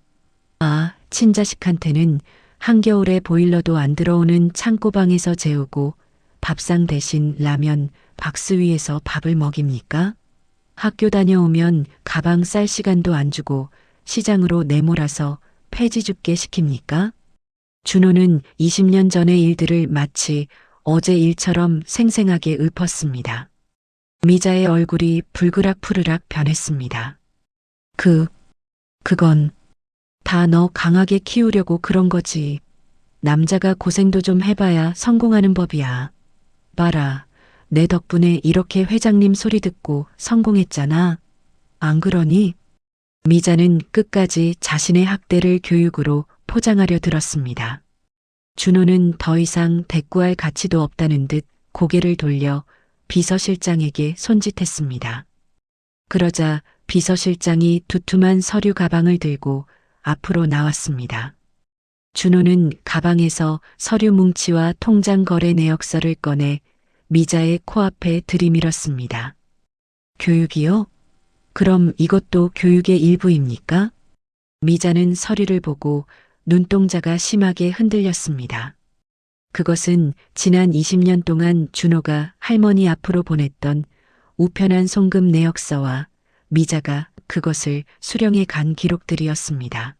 아, 친자식한테는 한겨울에 보일러도 안 들어오는 창고방에서 재우고 밥상 대신 라면 박스 위에서 밥을 먹입니까? 학교 다녀오면 가방 쌀 시간도 안 주고 시장으로 내몰아서 폐지 줍게 시킵니까? 준호는 20년 전의 일들을 마치 어제 일처럼 생생하게 읊었습니다. 미자의 얼굴이 불그락푸르락 변했습니다. 그건 다 너 강하게 키우려고 그런 거지. 남자가 고생도 좀 해봐야 성공하는 법이야. 봐라, 내 덕분에 이렇게 회장님 소리 듣고 성공했잖아. 안 그러니? 미자는 끝까지 자신의 학대를 교육으로 포장하려 들었습니다. 준호는 더 이상 대꾸할 가치도 없다는 듯 고개를 돌려 비서실장에게 손짓했습니다. 그러자 비서실장이 두툼한 서류 가방을 들고 앞으로 나왔습니다. 준호는 가방에서 서류 뭉치와 통장 거래 내역서를 꺼내 미자의 코앞에 들이밀었습니다. 교육이요? 그럼 이것도 교육의 일부입니까? 미자는 서류를 보고 눈동자가 심하게 흔들렸습니다. 그것은 지난 20년 동안 준호가 할머니 앞으로 보냈던 우편한 송금 내역서와 미자가 그것을 수령해 간 기록들이었습니다.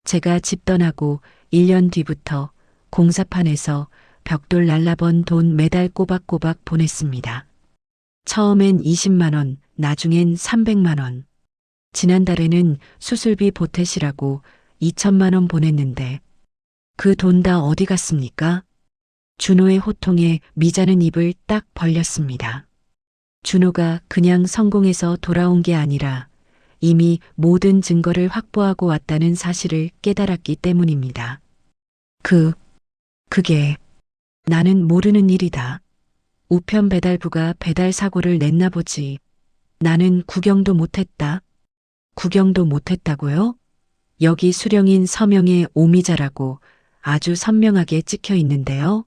제가 집 떠나고 1년 뒤부터 공사판에서 벽돌 날라번 돈 매달 꼬박꼬박 보냈습니다. 처음엔 20만 원, 나중엔 300만 원. 지난달에는 수술비 보태시라고 2천만 원 보냈는데 그 돈 다 어디 갔습니까? 준호의 호통에 미자는 입을 딱 벌렸습니다. 준호가 그냥 성공해서 돌아온 게 아니라 이미 모든 증거를 확보하고 왔다는 사실을 깨달았기 때문입니다. 그게 나는 모르는 일이다. 우편 배달부가 배달 사고를 냈나 보지. 나는 구경도 못했다. 구경도 못했다고요? 여기 수령인 서명에 오미자라고 아주 선명하게 찍혀 있는데요.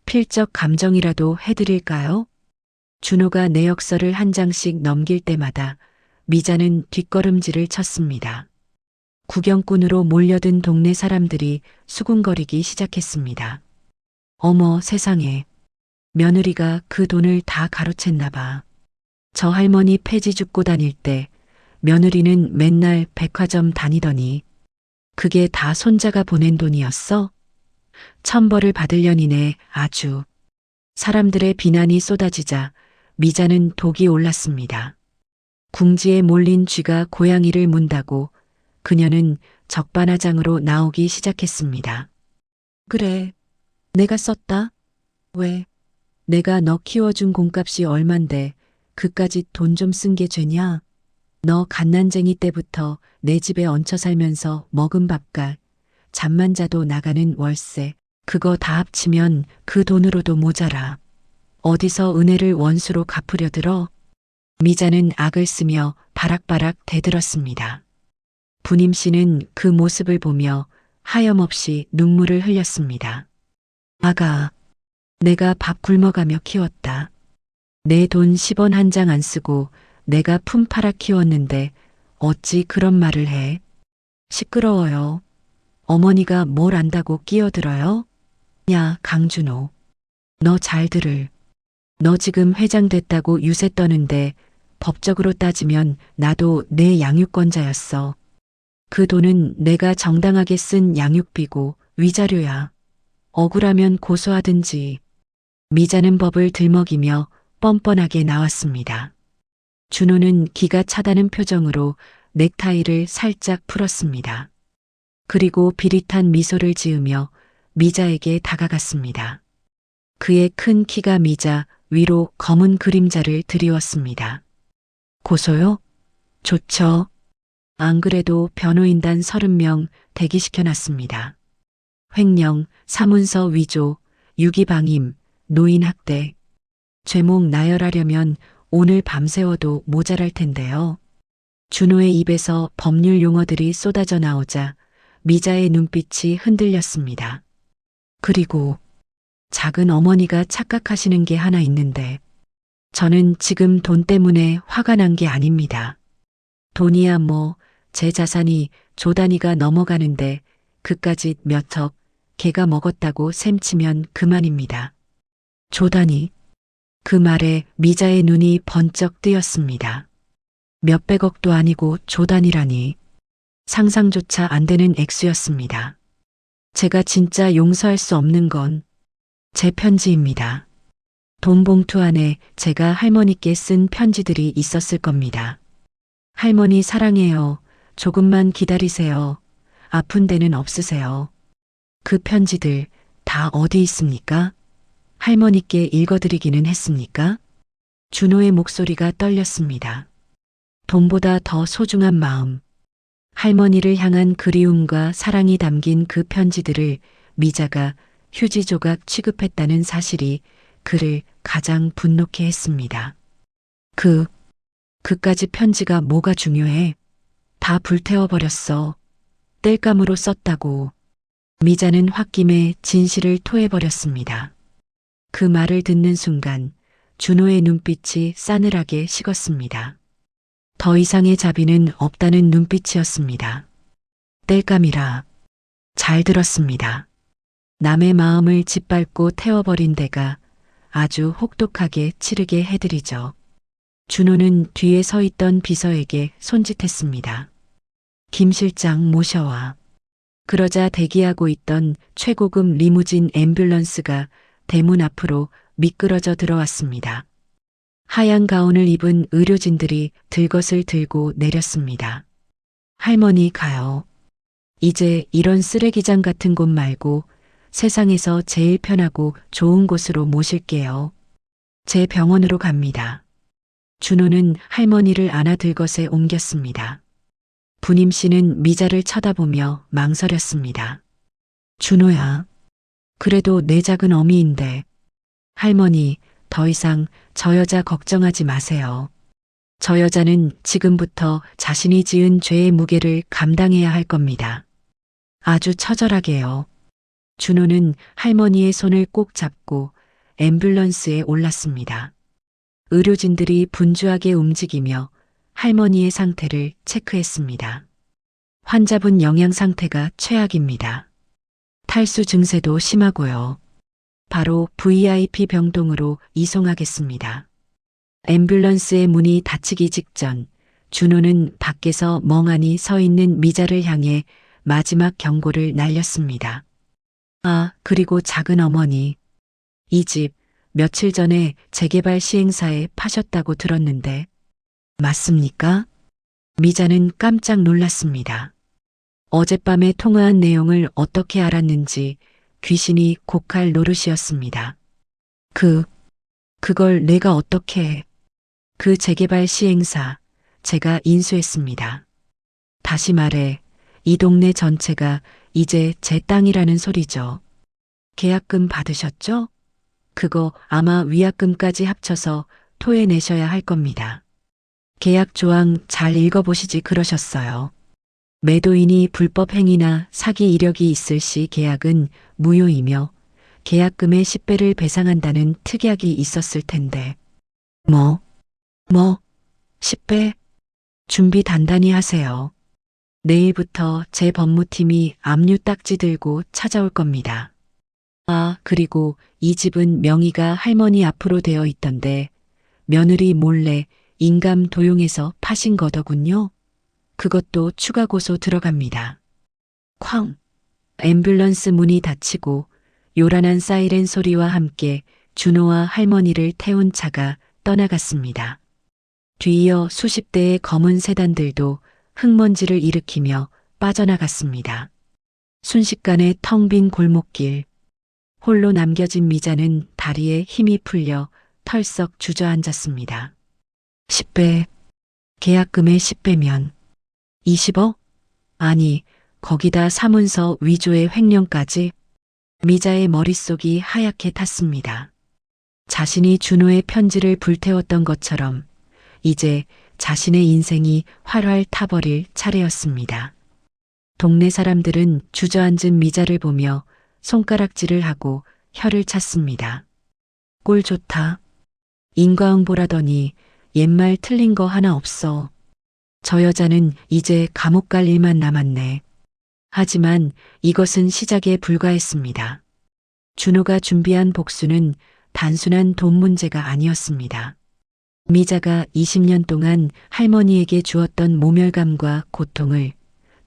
필적 감정이라도 해드릴까요? 준호가 내역서를 한 장씩 넘길 때마다 미자는 뒷걸음질을 쳤습니다. 구경꾼으로 몰려든 동네 사람들이 수군거리기 시작했습니다. 어머 세상에, 며느리가 그 돈을 다 가로챘나 봐. 저 할머니 폐지 줍고 다닐 때 며느리는 맨날 백화점 다니더니 그게 다 손자가 보낸 돈이었어? 천벌을 받으려니네 아주. 사람들의 비난이 쏟아지자 미자는 독이 올랐습니다. 궁지에 몰린 쥐가 고양이를 문다고 그녀는 적반하장으로 나오기 시작했습니다. 그래, 내가 썼다. 왜? 내가 너 키워준 공값이 얼만데 그까짓 돈 좀 쓴 게 죄냐? 너 갓난쟁이 때부터 내 집에 얹혀 살면서 먹은 밥값, 잠만 자도 나가는 월세, 그거 다 합치면 그 돈으로도 모자라. 어디서 은혜를 원수로 갚으려 들어? 미자는 악을 쓰며 바락바락 대들었습니다. 부님 씨는 그 모습을 보며 하염없이 눈물을 흘렸습니다. 아가, 내가 밥 굶어가며 키웠다. 내 돈 10원 한 장 안 쓰고 내가 품 팔아 키웠는데 어찌 그런 말을 해? 시끄러워요. 어머니가 뭘 안다고 끼어들어요? 야, 강준호. 너 잘 들을. 너 지금 회장 됐다고 유세 떠는데 법적으로 따지면 나도 내 양육권자였어. 그 돈은 내가 정당하게 쓴 양육비고 위자료야. 억울하면 고소하든지. 미자는 법을 들먹이며 뻔뻔하게 나왔습니다. 준호는 기가 차다는 표정으로 넥타이를 살짝 풀었습니다. 그리고 비릿한 미소를 지으며 미자에게 다가갔습니다. 그의 큰 키가 미자 위로 검은 그림자를 드리웠습니다. 고소요? 좋죠. 안 그래도 변호인단 30명 대기시켜놨습니다. 횡령, 사문서 위조, 유기방임, 노인학대. 죄목 나열하려면 오늘 밤새워도 모자랄 텐데요. 준호의 입에서 법률 용어들이 쏟아져 나오자 미자의 눈빛이 흔들렸습니다. 그리고 작은 어머니가 착각하시는 게 하나 있는데 저는 지금 돈 때문에 화가 난 게 아닙니다. 돈이야 뭐 제 자산이 조 단위가 넘어가는데 그까짓 몇 억 개가 먹었다고 셈치면 그만입니다. 조 단위. 그 말에 미자의 눈이 번쩍 뜨였습니다. 몇백억도 아니고 조 단위라니. 상상조차 안 되는 액수였습니다. 제가 진짜 용서할 수 없는 건 제 편지입니다. 돈 봉투 안에 제가 할머니께 쓴 편지들이 있었을 겁니다. 할머니 사랑해요. 조금만 기다리세요. 아픈 데는 없으세요. 그 편지들 다 어디 있습니까? 할머니께 읽어드리기는 했습니까? 준호의 목소리가 떨렸습니다. 돈보다 더 소중한 마음. 할머니를 향한 그리움과 사랑이 담긴 그 편지들을 미자가 휴지 조각 취급했다는 사실이 그를 가장 분노케 했습니다. 그까지 편지가 뭐가 중요해? 다 불태워버렸어. 땔감으로 썼다고. 미자는 홧김에 진실을 토해버렸습니다. 그 말을 듣는 순간 준호의 눈빛이 싸늘하게 식었습니다. 더 이상의 자비는 없다는 눈빛이었습니다. 땔감이라. 잘 들었습니다. 남의 마음을 짓밟고 태워버린 데가 아주 혹독하게 치르게 해드리죠. 준호는 뒤에 서 있던 비서에게 손짓했습니다. 김 실장 모셔와. 그러자 대기하고 있던 최고급 리무진 앰뷸런스가 대문 앞으로 미끄러져 들어왔습니다. 하얀 가운을 입은 의료진들이 들것을 들고 내렸습니다. 할머니 가요. 이제 이런 쓰레기장 같은 곳 말고 세상에서 제일 편하고 좋은 곳으로 모실게요. 제 병원으로 갑니다. 준호는 할머니를 안아 들것에 옮겼습니다. 부님 씨는 미자를 쳐다보며 망설였습니다. 준호야. 그래도 내 작은 어미인데. 할머니, 더 이상 저 여자 걱정하지 마세요. 저 여자는 지금부터 자신이 지은 죄의 무게를 감당해야 할 겁니다. 아주 처절하게요. 준호는 할머니의 손을 꼭 잡고 앰뷸런스에 올랐습니다. 의료진들이 분주하게 움직이며 할머니의 상태를 체크했습니다. 환자분 영양 상태가 최악입니다. 탈수 증세도 심하고요. 바로 VIP 병동으로 이송하겠습니다. 앰뷸런스의 문이 닫히기 직전 준호는 밖에서 멍하니 서 있는 미자를 향해 마지막 경고를 날렸습니다. 아, 그리고 작은 어머니. 이 집 며칠 전에 재개발 시행사에 파셨다고 들었는데 맞습니까? 미자는 깜짝 놀랐습니다. 어젯밤에 통화한 내용을 어떻게 알았는지 귀신이 곡할 노릇이었습니다. 그걸 내가 어떻게 해? 그 재개발 시행사 제가 인수했습니다. 다시 말해 이 동네 전체가 이제 제 땅이라는 소리죠. 계약금 받으셨죠? 그거 아마 위약금까지 합쳐서 토해내셔야 할 겁니다. 계약 조항 잘 읽어보시지 그러셨어요. 매도인이 불법 행위나 사기 이력이 있을 시 계약은 무효이며 계약금의 10배를 배상한다는 특약이 있었을 텐데. 뭐, 10배? 준비 단단히 하세요. 내일부터 제 법무팀이 압류 딱지 들고 찾아올 겁니다. 아, 그리고 이 집은 명의가 할머니 앞으로 되어 있던데 며느리 몰래 인감 도용해서 파신 거더군요. 그것도 추가 고소 들어갑니다. 쾅! 앰뷸런스 문이 닫히고 요란한 사이렌 소리와 함께 준호와 할머니를 태운 차가 떠나갔습니다. 뒤이어 수십 대의 검은 세단들도 흙먼지를 일으키며 빠져나갔습니다. 순식간에 텅 빈 골목길. 홀로 남겨진 미자는 다리에 힘이 풀려 털썩 주저앉았습니다. 10배. 계약금의 10배면 20억? 아니, 거기다 사문서 위조의 횡령까지. 미자의 머릿속이 하얗게 탔습니다. 자신이 준호의 편지를 불태웠던 것처럼 이제 자신의 인생이 활활 타버릴 차례였습니다. 동네 사람들은 주저앉은 미자를 보며 손가락질을 하고 혀를 찼습니다. 꼴 좋다. 인과응 보라더니 옛말 틀린 거 하나 없어. 저 여자는 이제 감옥 갈 일만 남았네. 하지만 이것은 시작에 불과했습니다. 준호가 준비한 복수는 단순한 돈 문제가 아니었습니다. 미자가 20년 동안 할머니에게 주었던 모멸감과 고통을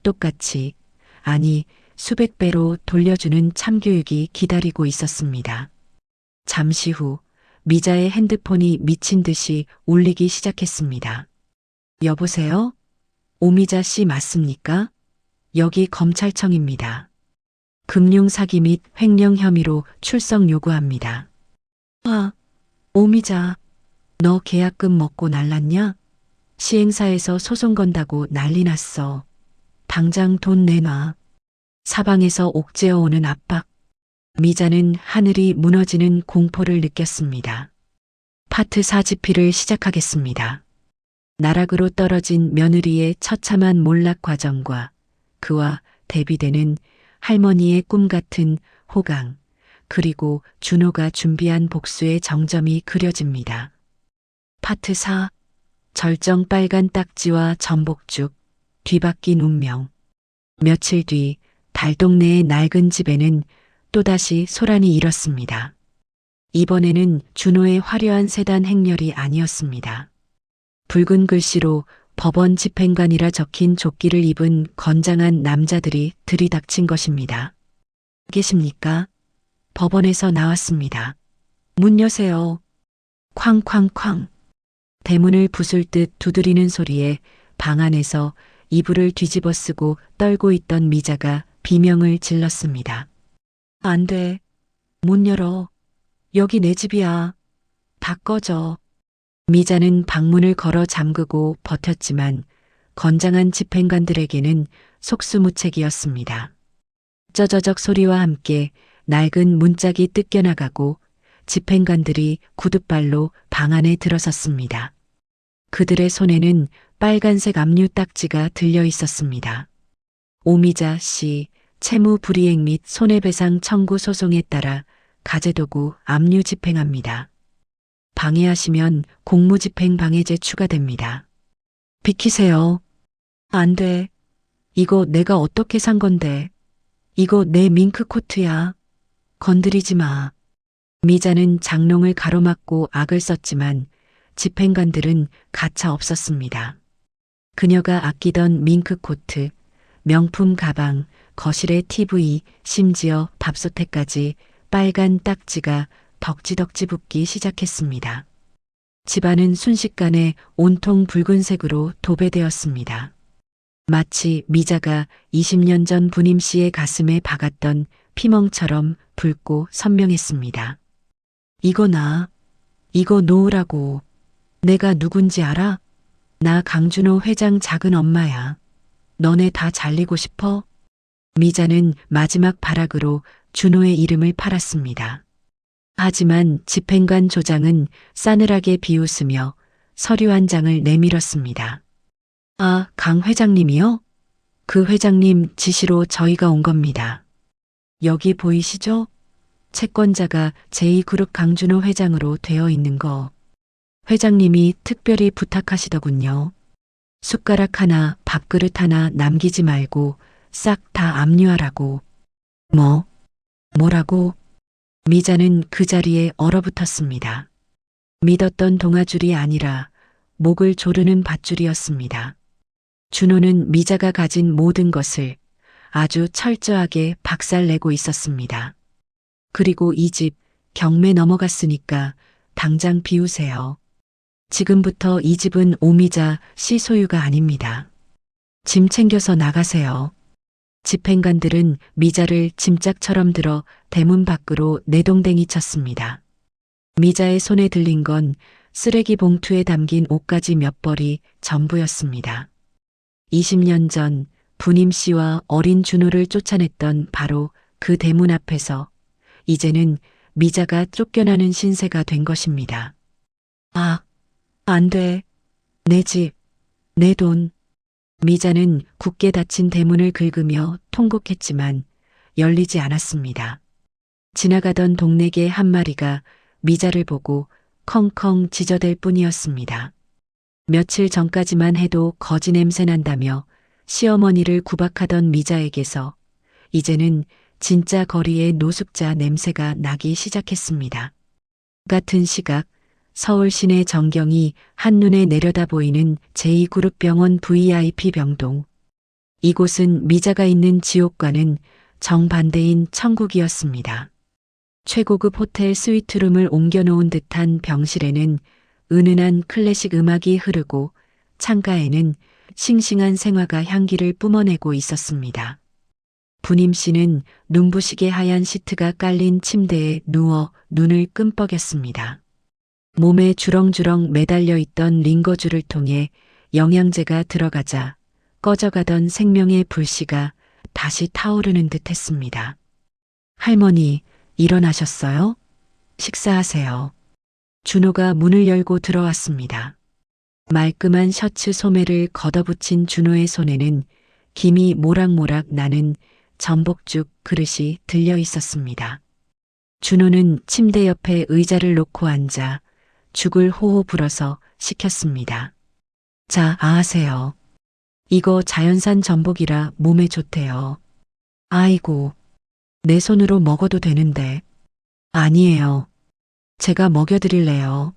똑같이, 아니 수백 배로 돌려주는 참교육이 기다리고 있었습니다. 잠시 후 미자의 핸드폰이 미친 듯이 울리기 시작했습니다. 여보세요? 오미자 씨 맞습니까? 여기 검찰청입니다. 금융 사기 및 횡령 혐의로 출석 요구합니다. 아, 오미자. 너 계약금 먹고 날랐냐? 시행사에서 소송 건다고 난리 났어. 당장 돈 내놔. 사방에서 옥죄어 오는 압박. 미자는 하늘이 무너지는 공포를 느꼈습니다. 파트 4 집필을 시작하겠습니다. 나락으로 떨어진 며느리의 처참한 몰락 과정과 그와 대비되는 할머니의 꿈 같은 호강, 그리고 준호가 준비한 복수의 정점이 그려집니다. 파트 4. 절정 빨간 딱지와 전복죽, 뒤바뀐 운명. 며칠 뒤 달동네의 낡은 집에는 또다시 소란이 일었습니다. 이번에는 준호의 화려한 세단 행렬이 아니었습니다. 붉은 글씨로 법원 집행관이라 적힌 조끼를 입은 건장한 남자들이 들이닥친 것입니다. 계십니까? 법원에서 나왔습니다. 문 여세요. 쾅쾅쾅. 대문을 부술 듯 두드리는 소리에 방 안에서 이불을 뒤집어 쓰고 떨고 있던 미자가 비명을 질렀습니다. 안 돼. 문 열어. 여기 내 집이야. 다 꺼져. 미자는 방문을 걸어 잠그고 버텼지만 건장한 집행관들에게는 속수무책이었습니다. 쩌저적 소리와 함께 낡은 문짝이 뜯겨나가고 집행관들이 구둣발로 방 안에 들어섰습니다. 그들의 손에는 빨간색 압류 딱지가 들려 있었습니다. 오미자 씨 채무 불이행 및 손해배상 청구 소송에 따라 가재도구 압류 집행합니다. 방해하시면 공무집행 방해죄 추가됩니다. 비키세요. 안 돼. 이거 내가 어떻게 산 건데. 이거 내 밍크 코트야. 건드리지 마. 미자는 장롱을 가로막고 악을 썼지만 집행관들은 가차 없었습니다. 그녀가 아끼던 밍크 코트, 명품 가방, 거실의 TV, 심지어 밥솥에까지 빨간 딱지가 덕지덕지 붙기 시작했습니다. 집안은 순식간에 온통 붉은색으로 도배되었습니다. 마치 미자가 20년 전 부님 씨의 가슴에 박았던 피멍처럼 붉고 선명했습니다. 이거 나, 이거 놓으라고. 내가 누군지 알아? 나 강준호 회장 작은 엄마야. 너네 다 잘리고 싶어? 미자는 마지막 발악으로 준호의 이름을 팔았습니다. 하지만 집행관 조장은 싸늘하게 비웃으며 서류 한 장을 내밀었습니다. 아, 강 회장님이요? 그 회장님 지시로 저희가 온 겁니다. 여기 보이시죠? 채권자가 제2그룹 강준호 회장으로 되어 있는 거. 회장님이 특별히 부탁하시더군요. 숟가락 하나, 밥그릇 하나 남기지 말고 싹 다 압류하라고. 뭐라고? 미자는 그 자리에 얼어붙었습니다. 믿었던 동아줄이 아니라 목을 조르는 밧줄이었습니다. 준호는 미자가 가진 모든 것을 아주 철저하게 박살내고 있었습니다. 그리고 이 집 경매 넘어갔으니까 당장 비우세요. 지금부터 이 집은 오미자 씨 소유가 아닙니다. 짐 챙겨서 나가세요. 집행관들은 미자를 짐짝처럼 들어 대문 밖으로 내동댕이 쳤습니다. 미자의 손에 들린 건 쓰레기 봉투에 담긴 옷가지 몇 벌이 전부였습니다. 20년 전 부님 씨와 어린 준호를 쫓아냈던 바로 그 대문 앞에서 이제는 미자가 쫓겨나는 신세가 된 것입니다. 안 돼. 내 집, 내 돈. 미자는 굳게 닫힌 대문을 긁으며 통곡했지만 열리지 않았습니다. 지나가던 동네개 한 마리가 미자를 보고 컹컹 짖어댈 뿐이었습니다. 며칠 전까지만 해도 거지 냄새 난다며 시어머니를 구박하던 미자에게서 이제는 진짜 거리의 노숙자 냄새가 나기 시작했습니다. 같은 시각 서울 시내 전경이 한눈에 내려다 보이는 제2그룹 병원 VIP 병동. 이곳은 미자가 있는 지옥과는 정반대인 천국이었습니다. 최고급 호텔 스위트룸을 옮겨놓은 듯한 병실에는 은은한 클래식 음악이 흐르고 창가에는 싱싱한 생화가 향기를 뿜어내고 있었습니다. 부님 씨는 눈부시게 하얀 시트가 깔린 침대에 누워 눈을 끔뻑였습니다. 몸에 주렁주렁 매달려 있던 링거줄을 통해 영양제가 들어가자 꺼져가던 생명의 불씨가 다시 타오르는 듯 했습니다. 할머니, 일어나셨어요? 식사하세요. 준호가 문을 열고 들어왔습니다. 말끔한 셔츠 소매를 걷어붙인 준호의 손에는 김이 모락모락 나는 전복죽 그릇이 들려 있었습니다. 준호는 침대 옆에 의자를 놓고 앉아 죽을 호호 불어서 시켰습니다. 자, 아하세요. 이거 자연산 전복이라 몸에 좋대요. 아이고, 내 손으로 먹어도 되는데. 아니에요. 제가 먹여드릴래요.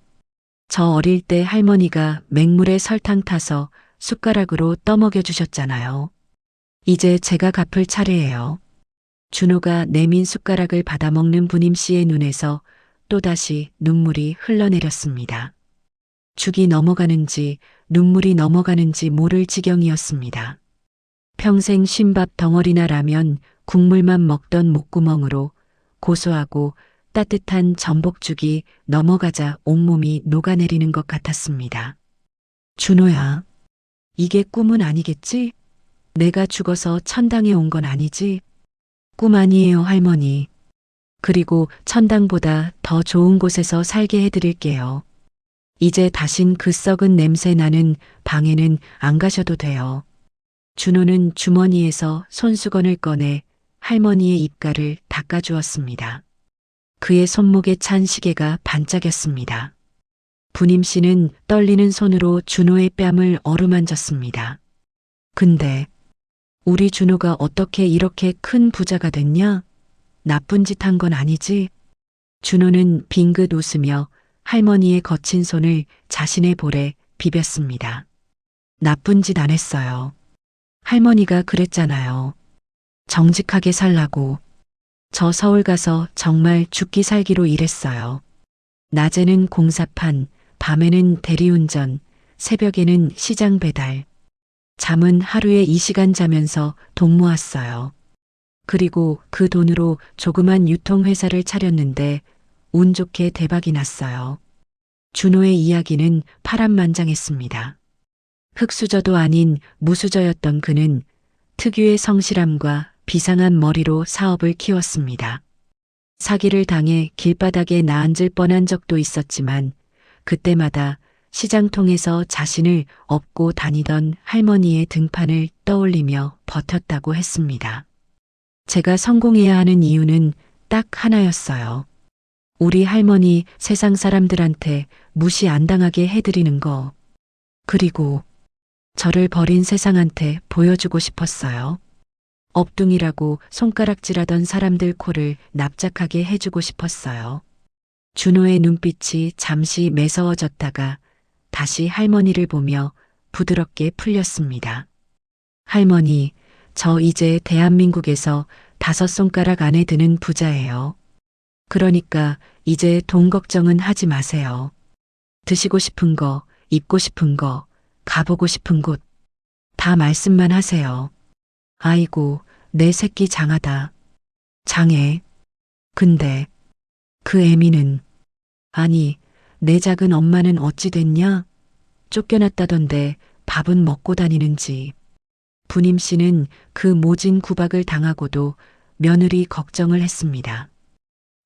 저 어릴 때 할머니가 맹물에 설탕 타서 숟가락으로 떠먹여 주셨잖아요. 이제 제가 갚을 차례예요. 준호가 내민 숟가락을 받아먹는 부님 씨의 눈에서 또다시 눈물이 흘러내렸습니다. 죽이 넘어가는지 눈물이 넘어가는지 모를 지경이었습니다. 평생 쉰밥 덩어리나 라면 국물만 먹던 목구멍으로 고소하고 따뜻한 전복죽이 넘어가자 온몸이 녹아내리는 것 같았습니다. 준호야, 이게 꿈은 아니겠지? 내가 죽어서 천당에 온 건 아니지? 꿈 아니에요, 할머니. 그리고 천당보다 더 좋은 곳에서 살게 해드릴게요. 이제 다신 그 썩은 냄새 나는 방에는 안 가셔도 돼요. 준호는 주머니에서 손수건을 꺼내 할머니의 입가를 닦아주었습니다. 그의 손목에 찬 시계가 반짝였습니다. 부님 씨는 떨리는 손으로 준호의 뺨을 어루만졌습니다. 근데 우리 준호가 어떻게 이렇게 큰 부자가 됐냐? 나쁜 짓 한 건 아니지? 준호는 빙긋 웃으며 할머니의 거친 손을 자신의 볼에 비볐습니다. 나쁜 짓 안 했어요. 할머니가 그랬잖아요. 정직하게 살라고. 저 서울 가서 정말 죽기 살기로 일했어요. 낮에는 공사판, 밤에는 대리운전, 새벽에는 시장 배달. 잠은 하루에 2시간 자면서 돈 모았어요. 그리고 그 돈으로 조그만 유통회사를 차렸는데 운 좋게 대박이 났어요. 준호의 이야기는 파란만장했습니다. 흙수저도 아닌 무수저였던 그는 특유의 성실함과 비상한 머리로 사업을 키웠습니다. 사기를 당해 길바닥에 나앉을 뻔한 적도 있었지만 그때마다 시장통에서 자신을 업고 다니던 할머니의 등판을 떠올리며 버텼다고 했습니다. 제가 성공해야 하는 이유는 딱 하나였어요. 우리 할머니 세상 사람들한테 무시 안 당하게 해드리는 거. 그리고 저를 버린 세상한테 보여주고 싶었어요. 업둥이라고 손가락질하던 사람들 코를 납작하게 해주고 싶었어요. 준호의 눈빛이 잠시 매서워졌다가 다시 할머니를 보며 부드럽게 풀렸습니다. 할머니, 저 이제 대한민국에서 5손가락 안에 드는 부자예요. 그러니까 이제 돈 걱정은 하지 마세요. 드시고 싶은 거, 입고 싶은 거, 가보고 싶은 곳, 다 말씀만 하세요. 아이고, 내 새끼 장하다. 장해. 근데 그 애미는, 아니, 내 작은 엄마는 어찌 됐냐? 쫓겨났다던데 밥은 먹고 다니는지. 부님 씨는 그 모진 구박을 당하고도 며느리 걱정을 했습니다.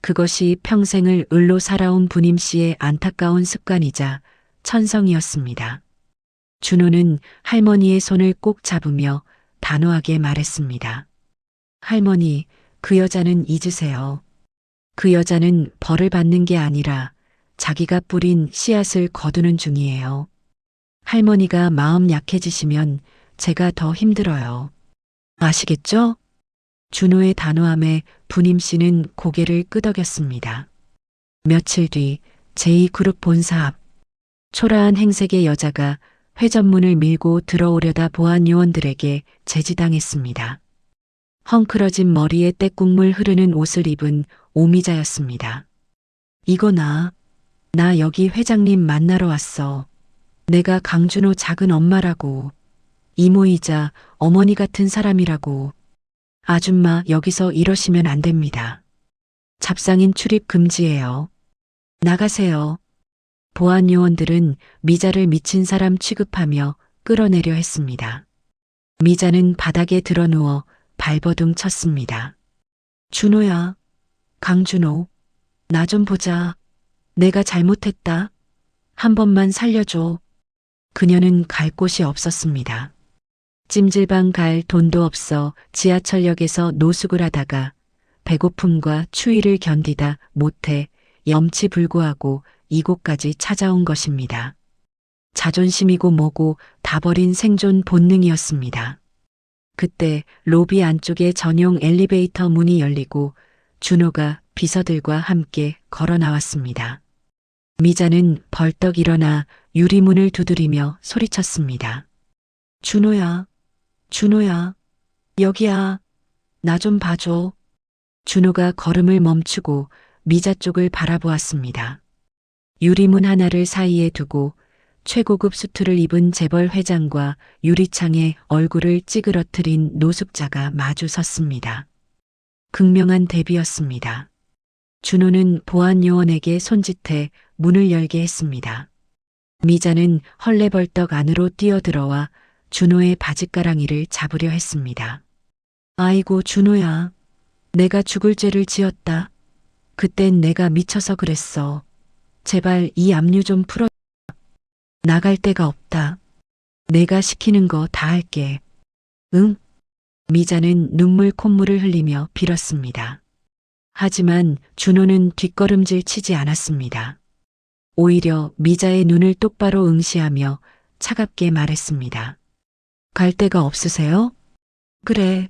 그것이 평생을 을로 살아온 부님 씨의 안타까운 습관이자 천성이었습니다. 준호는 할머니의 손을 꼭 잡으며 단호하게 말했습니다. 할머니, 그 여자는 잊으세요. 그 여자는 벌을 받는 게 아니라 자기가 뿌린 씨앗을 거두는 중이에요. 할머니가 마음 약해지시면 제가 더 힘들어요. 아시겠죠? 준호의 단호함에 부님 씨는 고개를 끄덕였습니다. 며칠 뒤 제2그룹 본사 앞, 초라한 행색의 여자가 회전문을 밀고 들어오려다 보안 요원들에게 제지당했습니다. 헝클어진 머리에 때국물 흐르는 옷을 입은 오미자였습니다. 이거 나 여기 회장님 만나러 왔어. 내가 강준호 작은 엄마라고. 이모이자 어머니 같은 사람이라고. 아줌마 여기서 이러시면 안 됩니다. 잡상인 출입 금지예요. 나가세요. 보안 요원들은 미자를 미친 사람 취급하며 끌어내려 했습니다. 미자는 바닥에 드러누워 발버둥 쳤습니다. 준호야, 강준호, 나 좀 보자. 내가 잘못했다. 한 번만 살려줘. 그녀는 갈 곳이 없었습니다. 찜질방 갈 돈도 없어 지하철역에서 노숙을 하다가 배고픔과 추위를 견디다 못해 염치불구하고 이곳까지 찾아온 것입니다. 자존심이고 뭐고 다 버린 생존 본능이었습니다. 그때 로비 안쪽에 전용 엘리베이터 문이 열리고 준호가 비서들과 함께 걸어 나왔습니다. 미자는 벌떡 일어나 유리문을 두드리며 소리쳤습니다. 준호야, 준호야, 여기야. 나 좀 봐줘. 준호가 걸음을 멈추고 미자 쪽을 바라보았습니다. 유리문 하나를 사이에 두고 최고급 수트를 입은 재벌 회장과 유리창에 얼굴을 찌그러뜨린 노숙자가 마주 섰습니다. 극명한 대비였습니다. 준호는 보안 요원에게 손짓해 문을 열게 했습니다. 미자는 헐레벌떡 안으로 뛰어들어와 준호의 바짓가랑이를 잡으려 했습니다. 아이고 준호야, 내가 죽을 죄를 지었다. 그땐 내가 미쳐서 그랬어. 제발 이 압류 좀 풀어. 나갈 데가 없다. 내가 시키는 거 다 할게. 응? 미자는 눈물 콧물을 흘리며 빌었습니다. 하지만 준호는 뒷걸음질 치지 않았습니다. 오히려 미자의 눈을 똑바로 응시하며 차갑게 말했습니다. 갈 데가 없으세요? 그래.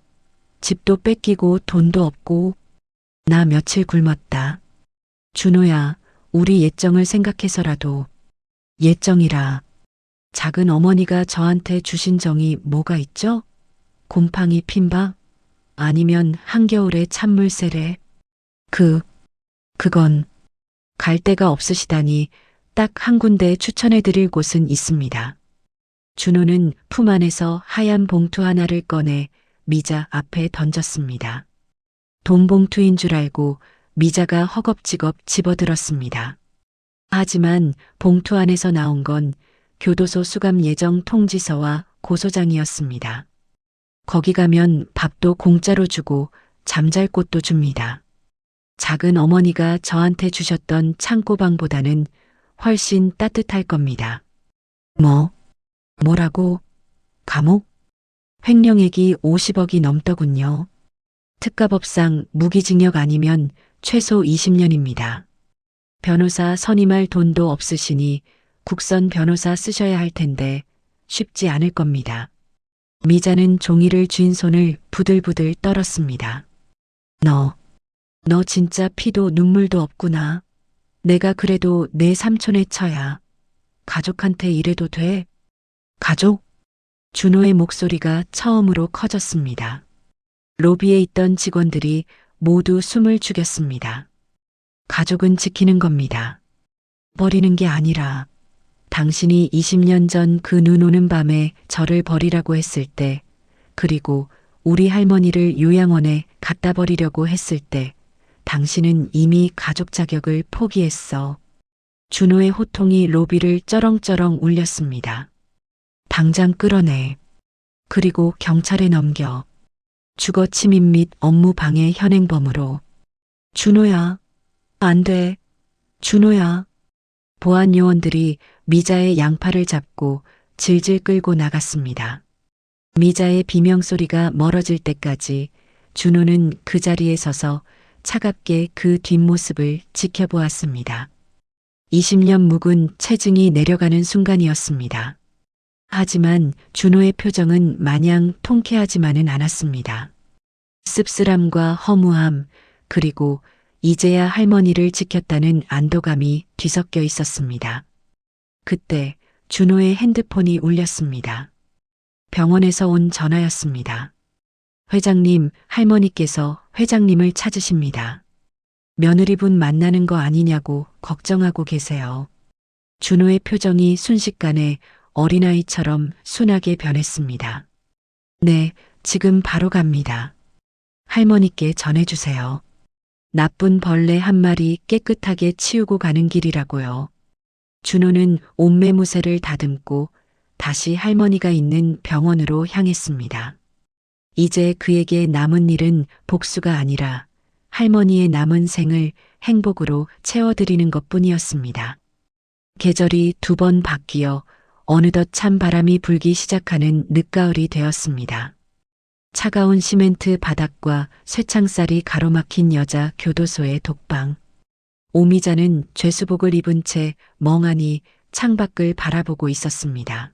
집도 뺏기고 돈도 없고 나 며칠 굶었다. 준호야, 우리 예정을 생각해서라도. 예정이라. 작은 어머니가 저한테 주신 정이 뭐가 있죠? 곰팡이 핀박? 아니면 한겨울의 찬물 세례? 그건 갈 데가 없으시다니 딱 한 군데 추천해 드릴 곳은 있습니다. 준호는 품 안에서 하얀 봉투 하나를 꺼내 미자 앞에 던졌습니다. 돈 봉투인 줄 알고 미자가 허겁지겁 집어들었습니다. 하지만 봉투 안에서 나온 건 교도소 수감 예정 통지서와 고소장이었습니다. 거기 가면 밥도 공짜로 주고 잠잘 곳도 줍니다. 작은 어머니가 저한테 주셨던 창고방보다는 훨씬 따뜻할 겁니다. 뭐라고? 감옥? 횡령액이 50억이 넘더군요. 특가법상 무기징역 아니면 최소 20년입니다. 변호사 선임할 돈도 없으시니 국선 변호사 쓰셔야 할 텐데 쉽지 않을 겁니다. 미자는 종이를 쥔 손을 부들부들 떨었습니다. 너 진짜 피도 눈물도 없구나. 내가 그래도 내 삼촌의 처야. 가족한테 이래도 돼? 가족? 준호의 목소리가 처음으로 커졌습니다. 로비에 있던 직원들이 모두 숨을 죽였습니다. 가족은 지키는 겁니다. 버리는 게 아니라 당신이 20년 전 그 눈 오는 밤에 저를 버리라고 했을 때, 그리고 우리 할머니를 요양원에 갖다 버리려고 했을 때 당신은 이미 가족 자격을 포기했어. 준호의 호통이 로비를 쩌렁쩌렁 울렸습니다. 당장 끌어내. 그리고 경찰에 넘겨. 주거 침입 및 업무 방해 현행범으로. 준호야. 안 돼. 준호야. 보안 요원들이 미자의 양팔을 잡고 질질 끌고 나갔습니다. 미자의 비명소리가 멀어질 때까지 준호는 그 자리에 서서 차갑게 그 뒷모습을 지켜보았습니다. 20년 묵은 체증이 내려가는 순간이었습니다. 하지만 준호의 표정은 마냥 통쾌하지만은 않았습니다. 씁쓸함과 허무함, 그리고 이제야 할머니를 지켰다는 안도감이 뒤섞여 있었습니다. 그때 준호의 핸드폰이 울렸습니다. 병원에서 온 전화였습니다. 회장님, 할머니께서 회장님을 찾으십니다. 며느리분 만나는 거 아니냐고 걱정하고 계세요. 준호의 표정이 순식간에 어린아이처럼 순하게 변했습니다. 네, 지금 바로 갑니다. 할머니께 전해주세요. 나쁜 벌레 한 마리 깨끗하게 치우고 가는 길이라고요. 준호는 옷매무새를 다듬고 다시 할머니가 있는 병원으로 향했습니다. 이제 그에게 남은 일은 복수가 아니라 할머니의 남은 생을 행복으로 채워드리는 것뿐이었습니다. 계절이 2번 바뀌어 어느덧 찬바람이 불기 시작하는 늦가을이 되었습니다. 차가운 시멘트 바닥과 쇠창살이 가로막힌 여자 교도소의 독방. 오미자는 죄수복을 입은 채 멍하니 창밖을 바라보고 있었습니다.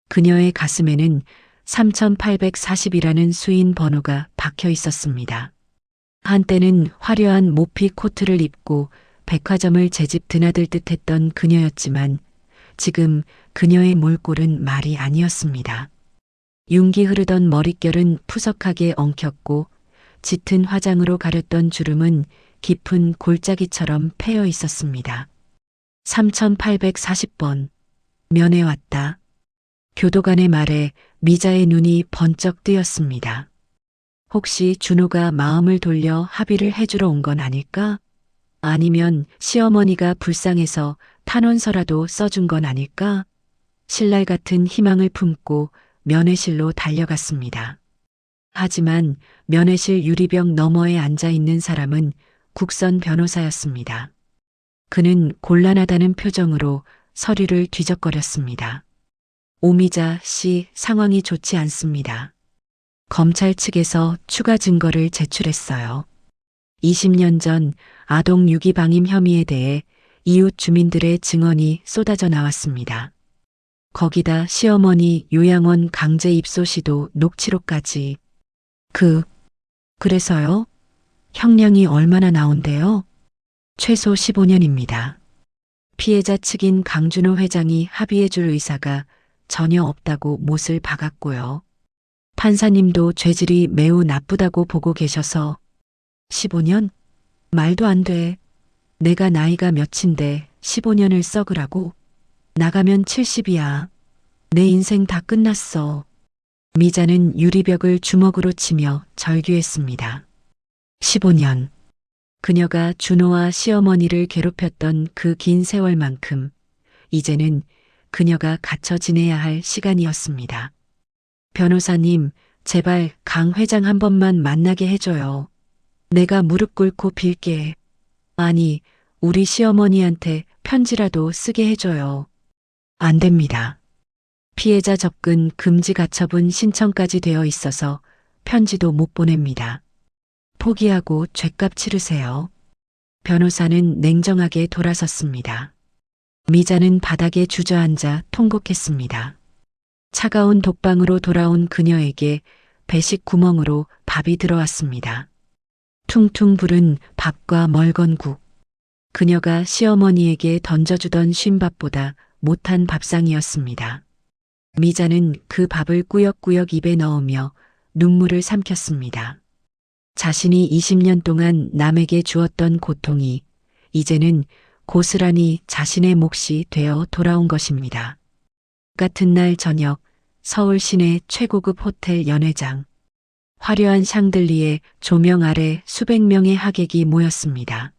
그녀의 가슴에는 3840이라는 수인 번호가 박혀 있었습니다. 한때는 화려한 모피 코트를 입고 백화점을 제집 드나들 듯 했던 그녀였지만 지금 그녀의 몰골은 말이 아니었습니다. 윤기 흐르던 머릿결은 푸석하게 엉켰고 짙은 화장으로 가렸던 주름은 깊은 골짜기처럼 패여 있었습니다. 3840번. 면회 왔다. 교도관의 말에 미자의 눈이 번쩍 뜨였습니다. 혹시 준호가 마음을 돌려 합의를 해주러 온 건 아닐까? 아니면 시어머니가 불쌍해서 탄원서라도 써준 건 아닐까? 신랄 같은 희망을 품고 면회실로 달려갔습니다. 하지만 면회실 유리병 너머에 앉아 있는 사람은 국선 변호사였습니다. 그는 곤란하다는 표정으로 서류를 뒤적거렸습니다. 오미자 씨, 상황이 좋지 않습니다. 검찰 측에서 추가 증거를 제출했어요. 20년 전 아동 유기 방임 혐의에 대해 이웃 주민들의 증언이 쏟아져 나왔습니다. 거기다 시어머니 요양원 강제 입소 시도 녹취록까지. 그래서요? 형량이 얼마나 나온대요? 최소 15년입니다. 피해자 측인 강준호 회장이 합의해줄 의사가 전혀 없다고 못을 박았고요. 판사님도 죄질이 매우 나쁘다고 보고 계셔서 15년? 말도 안 돼. 내가 나이가 몇인데 15년을 썩으라고? 나가면 70이야. 내 인생 다 끝났어. 미자는 유리벽을 주먹으로 치며 절규했습니다. 15년. 그녀가 준호와 시어머니를 괴롭혔던 그 긴 세월만큼 이제는 그녀가 갇혀 지내야 할 시간이었습니다. 변호사님, 제발 강 회장 한 번만 만나게 해줘요. 내가 무릎 꿇고 빌게. 아니, 우리 시어머니한테 편지라도 쓰게 해줘요. 안 됩니다. 피해자 접근 금지 가처분 신청까지 되어 있어서 편지도 못 보냅니다. 포기하고 죗값 치르세요. 변호사는 냉정하게 돌아섰습니다. 미자는 바닥에 주저앉아 통곡했습니다. 차가운 독방으로 돌아온 그녀에게 배식 구멍으로 밥이 들어왔습니다. 퉁퉁 부른 밥과 멀건국. 그녀가 시어머니에게 던져주던 쉰밥보다 못한 밥상이었습니다. 미자는 그 밥을 꾸역꾸역 입에 넣으며 눈물을 삼켰습니다. 자신이 20년 동안 남에게 주었던 고통이 이제는 고스란히 자신의 몫이 되어 돌아온 것입니다. 같은 날 저녁 서울 시내 최고급 호텔 연회장. 화려한 샹들리에 조명 아래 수백 명의 하객이 모였습니다.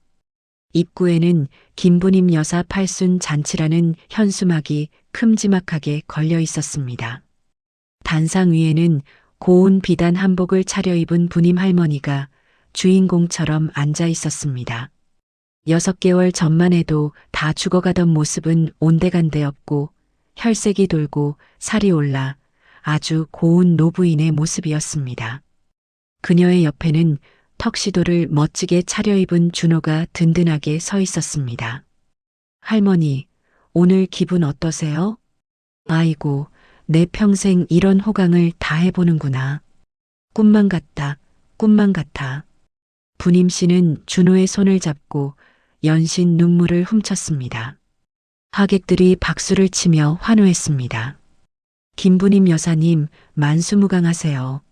입구에는 김부님 여사 팔순 잔치라는 현수막이 큼지막하게 걸려 있었습니다. 단상 위에는 고운 비단 한복을 차려입은 부님 할머니가 주인공처럼 앉아 있었습니다. 6개월 전만 해도 다 죽어가던 모습은 온데간데 없고 혈색이 돌고 살이 올라 아주 고운 노부인의 모습이었습니다. 그녀의 옆에는 턱시도를 멋지게 차려입은 준호가 든든하게 서 있었습니다. 할머니, 오늘 기분 어떠세요? 아이고, 내 평생 이런 호강을 다 해보는구나. 꿈만 같다, 꿈만 같아. 부님 씨는 준호의 손을 잡고 연신 눈물을 훔쳤습니다. 하객들이 박수를 치며 환호했습니다. 김부님 여사님, 만수무강하세요.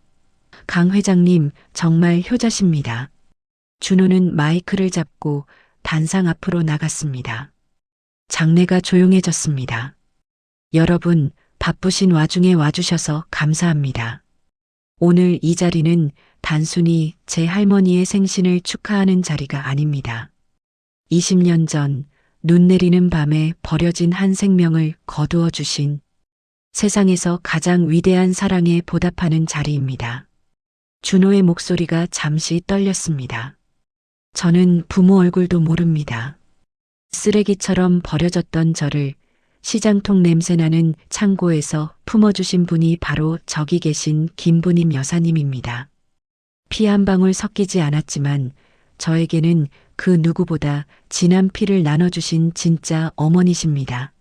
강 회장님, 정말 효자십니다. 준호는 마이크를 잡고 단상 앞으로 나갔습니다. 장례가 조용해졌습니다. 여러분, 바쁘신 와중에 와주셔서 감사합니다. 오늘 이 자리는 단순히 제 할머니의 생신을 축하하는 자리가 아닙니다. 20년 전 눈 내리는 밤에 버려진 한 생명을 거두어 주신 세상에서 가장 위대한 사랑에 보답하는 자리입니다. 준호의 목소리가 잠시 떨렸습니다. 저는 부모 얼굴도 모릅니다. 쓰레기처럼 버려졌던 저를 시장통 냄새나는 창고에서 품어주신 분이 바로 저기 계신 김부님 여사님입니다. 피 한 방울 섞이지 않았지만 저에게는 그 누구보다 진한 피를 나눠주신 진짜 어머니십니다.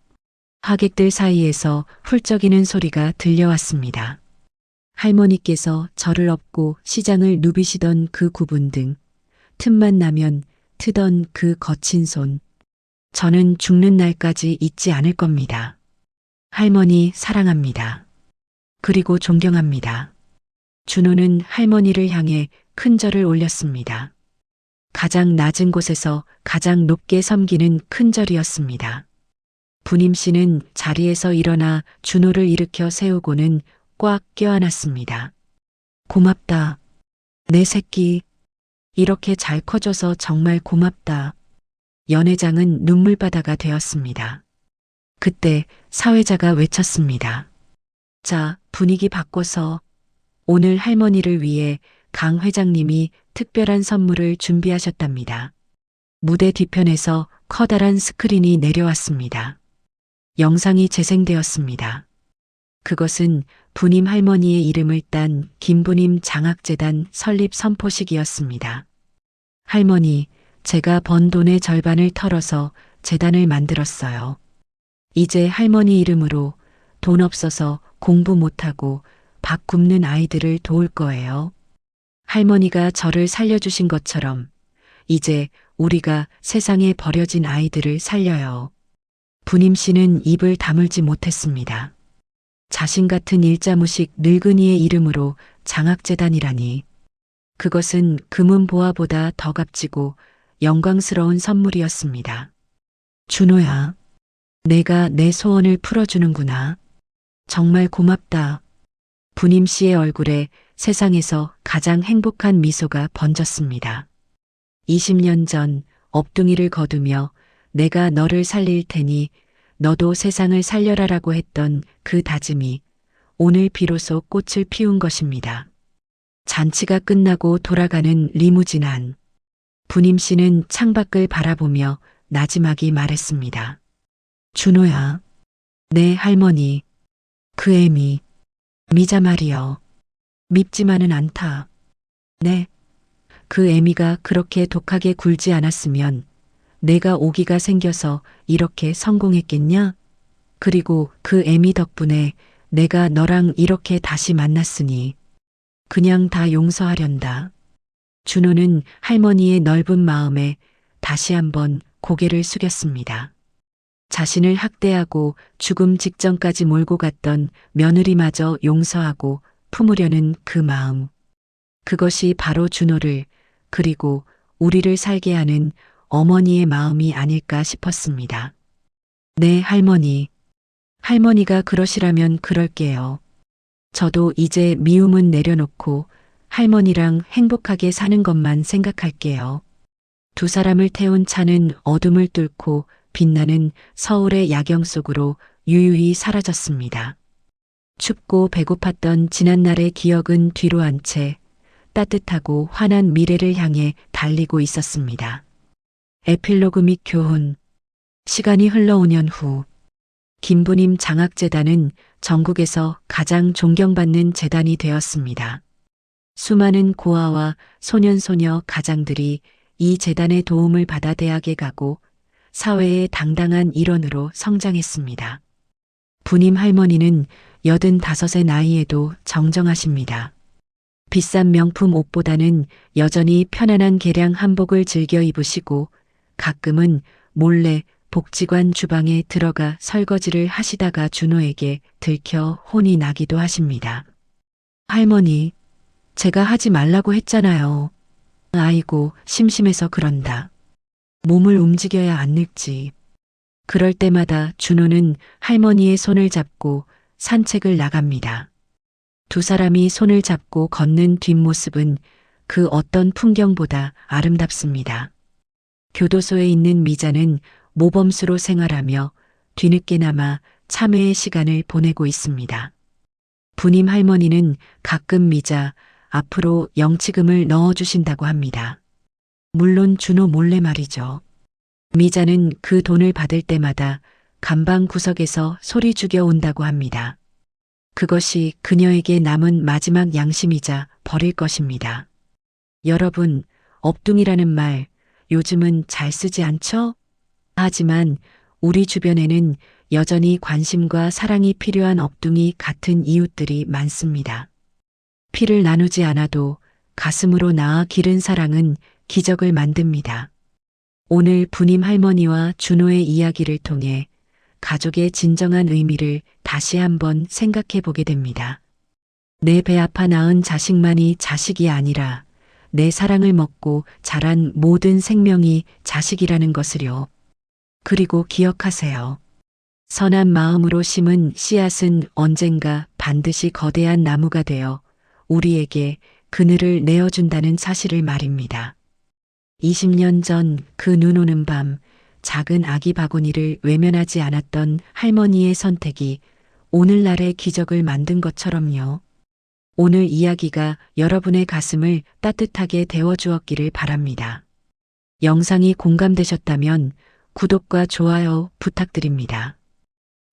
하객들 사이에서 훌쩍이는 소리가 들려왔습니다. 할머니께서 저를 업고 시장을 누비시던 그 구분 등 틈만 나면 트던 그 거친 손. 저는 죽는 날까지 잊지 않을 겁니다. 할머니 사랑합니다. 그리고 존경합니다. 준호는 할머니를 향해 큰 절을 올렸습니다. 가장 낮은 곳에서 가장 높게 섬기는 큰 절이었습니다. 부님 씨는 자리에서 일어나 준호를 일으켜 세우고는 꽉 껴안았습니다. 고맙다. 내 새끼. 이렇게 잘 커져서 정말 고맙다. 연회장은 눈물바다가 되었습니다. 그때 사회자가 외쳤습니다. 자, 분위기 바꿔서 오늘 할머니를 위해 강 회장님이 특별한 선물을 준비하셨답니다. 무대 뒤편에서 커다란 스크린이 내려왔습니다. 영상이 재생되었습니다. 그것은 부님 할머니의 이름을 딴 김부님 장학재단 설립 선포식이었습니다. 할머니, 제가 번 돈의 절반을 털어서 재단을 만들었어요. 이제 할머니 이름으로 돈 없어서 공부 못하고 밥 굶는 아이들을 도울 거예요. 할머니가 저를 살려주신 것처럼 이제 우리가 세상에 버려진 아이들을 살려요. 부님 씨는 입을 다물지 못했습니다. 자신 같은 일자무식 늙은이의 이름으로 장학재단이라니. 그것은 금은보화보다 더 값지고 영광스러운 선물이었습니다. 준호야, 내가 내 소원을 풀어주는구나. 정말 고맙다. 부님 씨의 얼굴에 세상에서 가장 행복한 미소가 번졌습니다. 20년 전 업둥이를 거두며 내가 너를 살릴 테니 너도 세상을 살려라라고 했던 그 다짐이 오늘 비로소 꽃을 피운 것입니다. 잔치가 끝나고 돌아가는 리무진 안. 부님 씨는 창밖을 바라보며 나지막이 말했습니다. 준호야, 내 할머니, 그 애미, 미자 말이여. 밉지만은 않다. 네. 그 애미가 그렇게 독하게 굴지 않았으면 내가 오기가 생겨서 이렇게 성공했겠냐? 그리고 그 애미 덕분에 내가 너랑 이렇게 다시 만났으니 그냥 다 용서하련다. 준호는 할머니의 넓은 마음에 다시 한번 고개를 숙였습니다. 자신을 학대하고 죽음 직전까지 몰고 갔던 며느리마저 용서하고 품으려는 그 마음. 그것이 바로 준호를 그리고 우리를 살게 하는 어머니의 마음이 아닐까 싶었습니다. 네, 할머니. 할머니가 그러시라면 그럴게요. 저도 이제 미움은 내려놓고 할머니랑 행복하게 사는 것만 생각할게요. 두 사람을 태운 차는 어둠을 뚫고 빛나는 서울의 야경 속으로 유유히 사라졌습니다. 춥고 배고팠던 지난날의 기억은 뒤로 한 채 따뜻하고 환한 미래를 향해 달리고 있었습니다. 에필로그 및 교훈. 시간이 흘러 5년 후 김부님 장학재단은 전국에서 가장 존경받는 재단이 되었습니다. 수많은 고아와 소년소녀 가장들이 이 재단의 도움을 받아 대학에 가고 사회의 당당한 일원으로 성장했습니다. 부님 할머니는 85의 나이에도 정정하십니다. 비싼 명품 옷보다는 여전히 편안한 개량 한복을 즐겨 입으시고 가끔은 몰래 복지관 주방에 들어가 설거지를 하시다가 준호에게 들켜 혼이 나기도 하십니다. 할머니, 제가 하지 말라고 했잖아요. 아이고, 심심해서 그런다. 몸을 움직여야 안 늙지. 그럴 때마다 준호는 할머니의 손을 잡고 산책을 나갑니다. 두 사람이 손을 잡고 걷는 뒷모습은 그 어떤 풍경보다 아름답습니다. 교도소에 있는 미자는 모범수로 생활하며 뒤늦게나마 참회의 시간을 보내고 있습니다. 부님 할머니는 가끔 미자 앞으로 영치금을 넣어주신다고 합니다. 물론 준호 몰래 말이죠. 미자는 그 돈을 받을 때마다 감방 구석에서 소리 죽여 온다고 합니다. 그것이 그녀에게 남은 마지막 양심이자 버릴 것입니다. 여러분, 업둥이라는 말 요즘은 잘 쓰지 않죠? 하지만 우리 주변에는 여전히 관심과 사랑이 필요한 업둥이 같은 이웃들이 많습니다. 피를 나누지 않아도 가슴으로 낳아 기른 사랑은 기적을 만듭니다. 오늘 부님 할머니와 준호의 이야기를 통해 가족의 진정한 의미를 다시 한번 생각해 보게 됩니다. 내 배 아파 낳은 자식만이 자식이 아니라 내 사랑을 먹고 자란 모든 생명이 자식이라는 것을요. 그리고 기억하세요. 선한 마음으로 심은 씨앗은 언젠가 반드시 거대한 나무가 되어 우리에게 그늘을 내어준다는 사실을 말입니다. 20년 전 그 눈 오는 밤 작은 아기 바구니를 외면하지 않았던 할머니의 선택이 오늘날의 기적을 만든 것처럼요. 오늘 이야기가 여러분의 가슴을 따뜻하게 데워주었기를 바랍니다. 영상이 공감되셨다면 구독과 좋아요 부탁드립니다.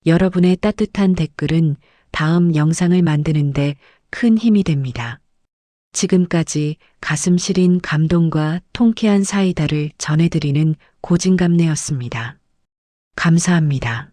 여러분의 따뜻한 댓글은 다음 영상을 만드는데 큰 힘이 됩니다. 지금까지 가슴 시린 감동과 통쾌한 사이다를 전해드리는 고진감래였습니다. 감사합니다.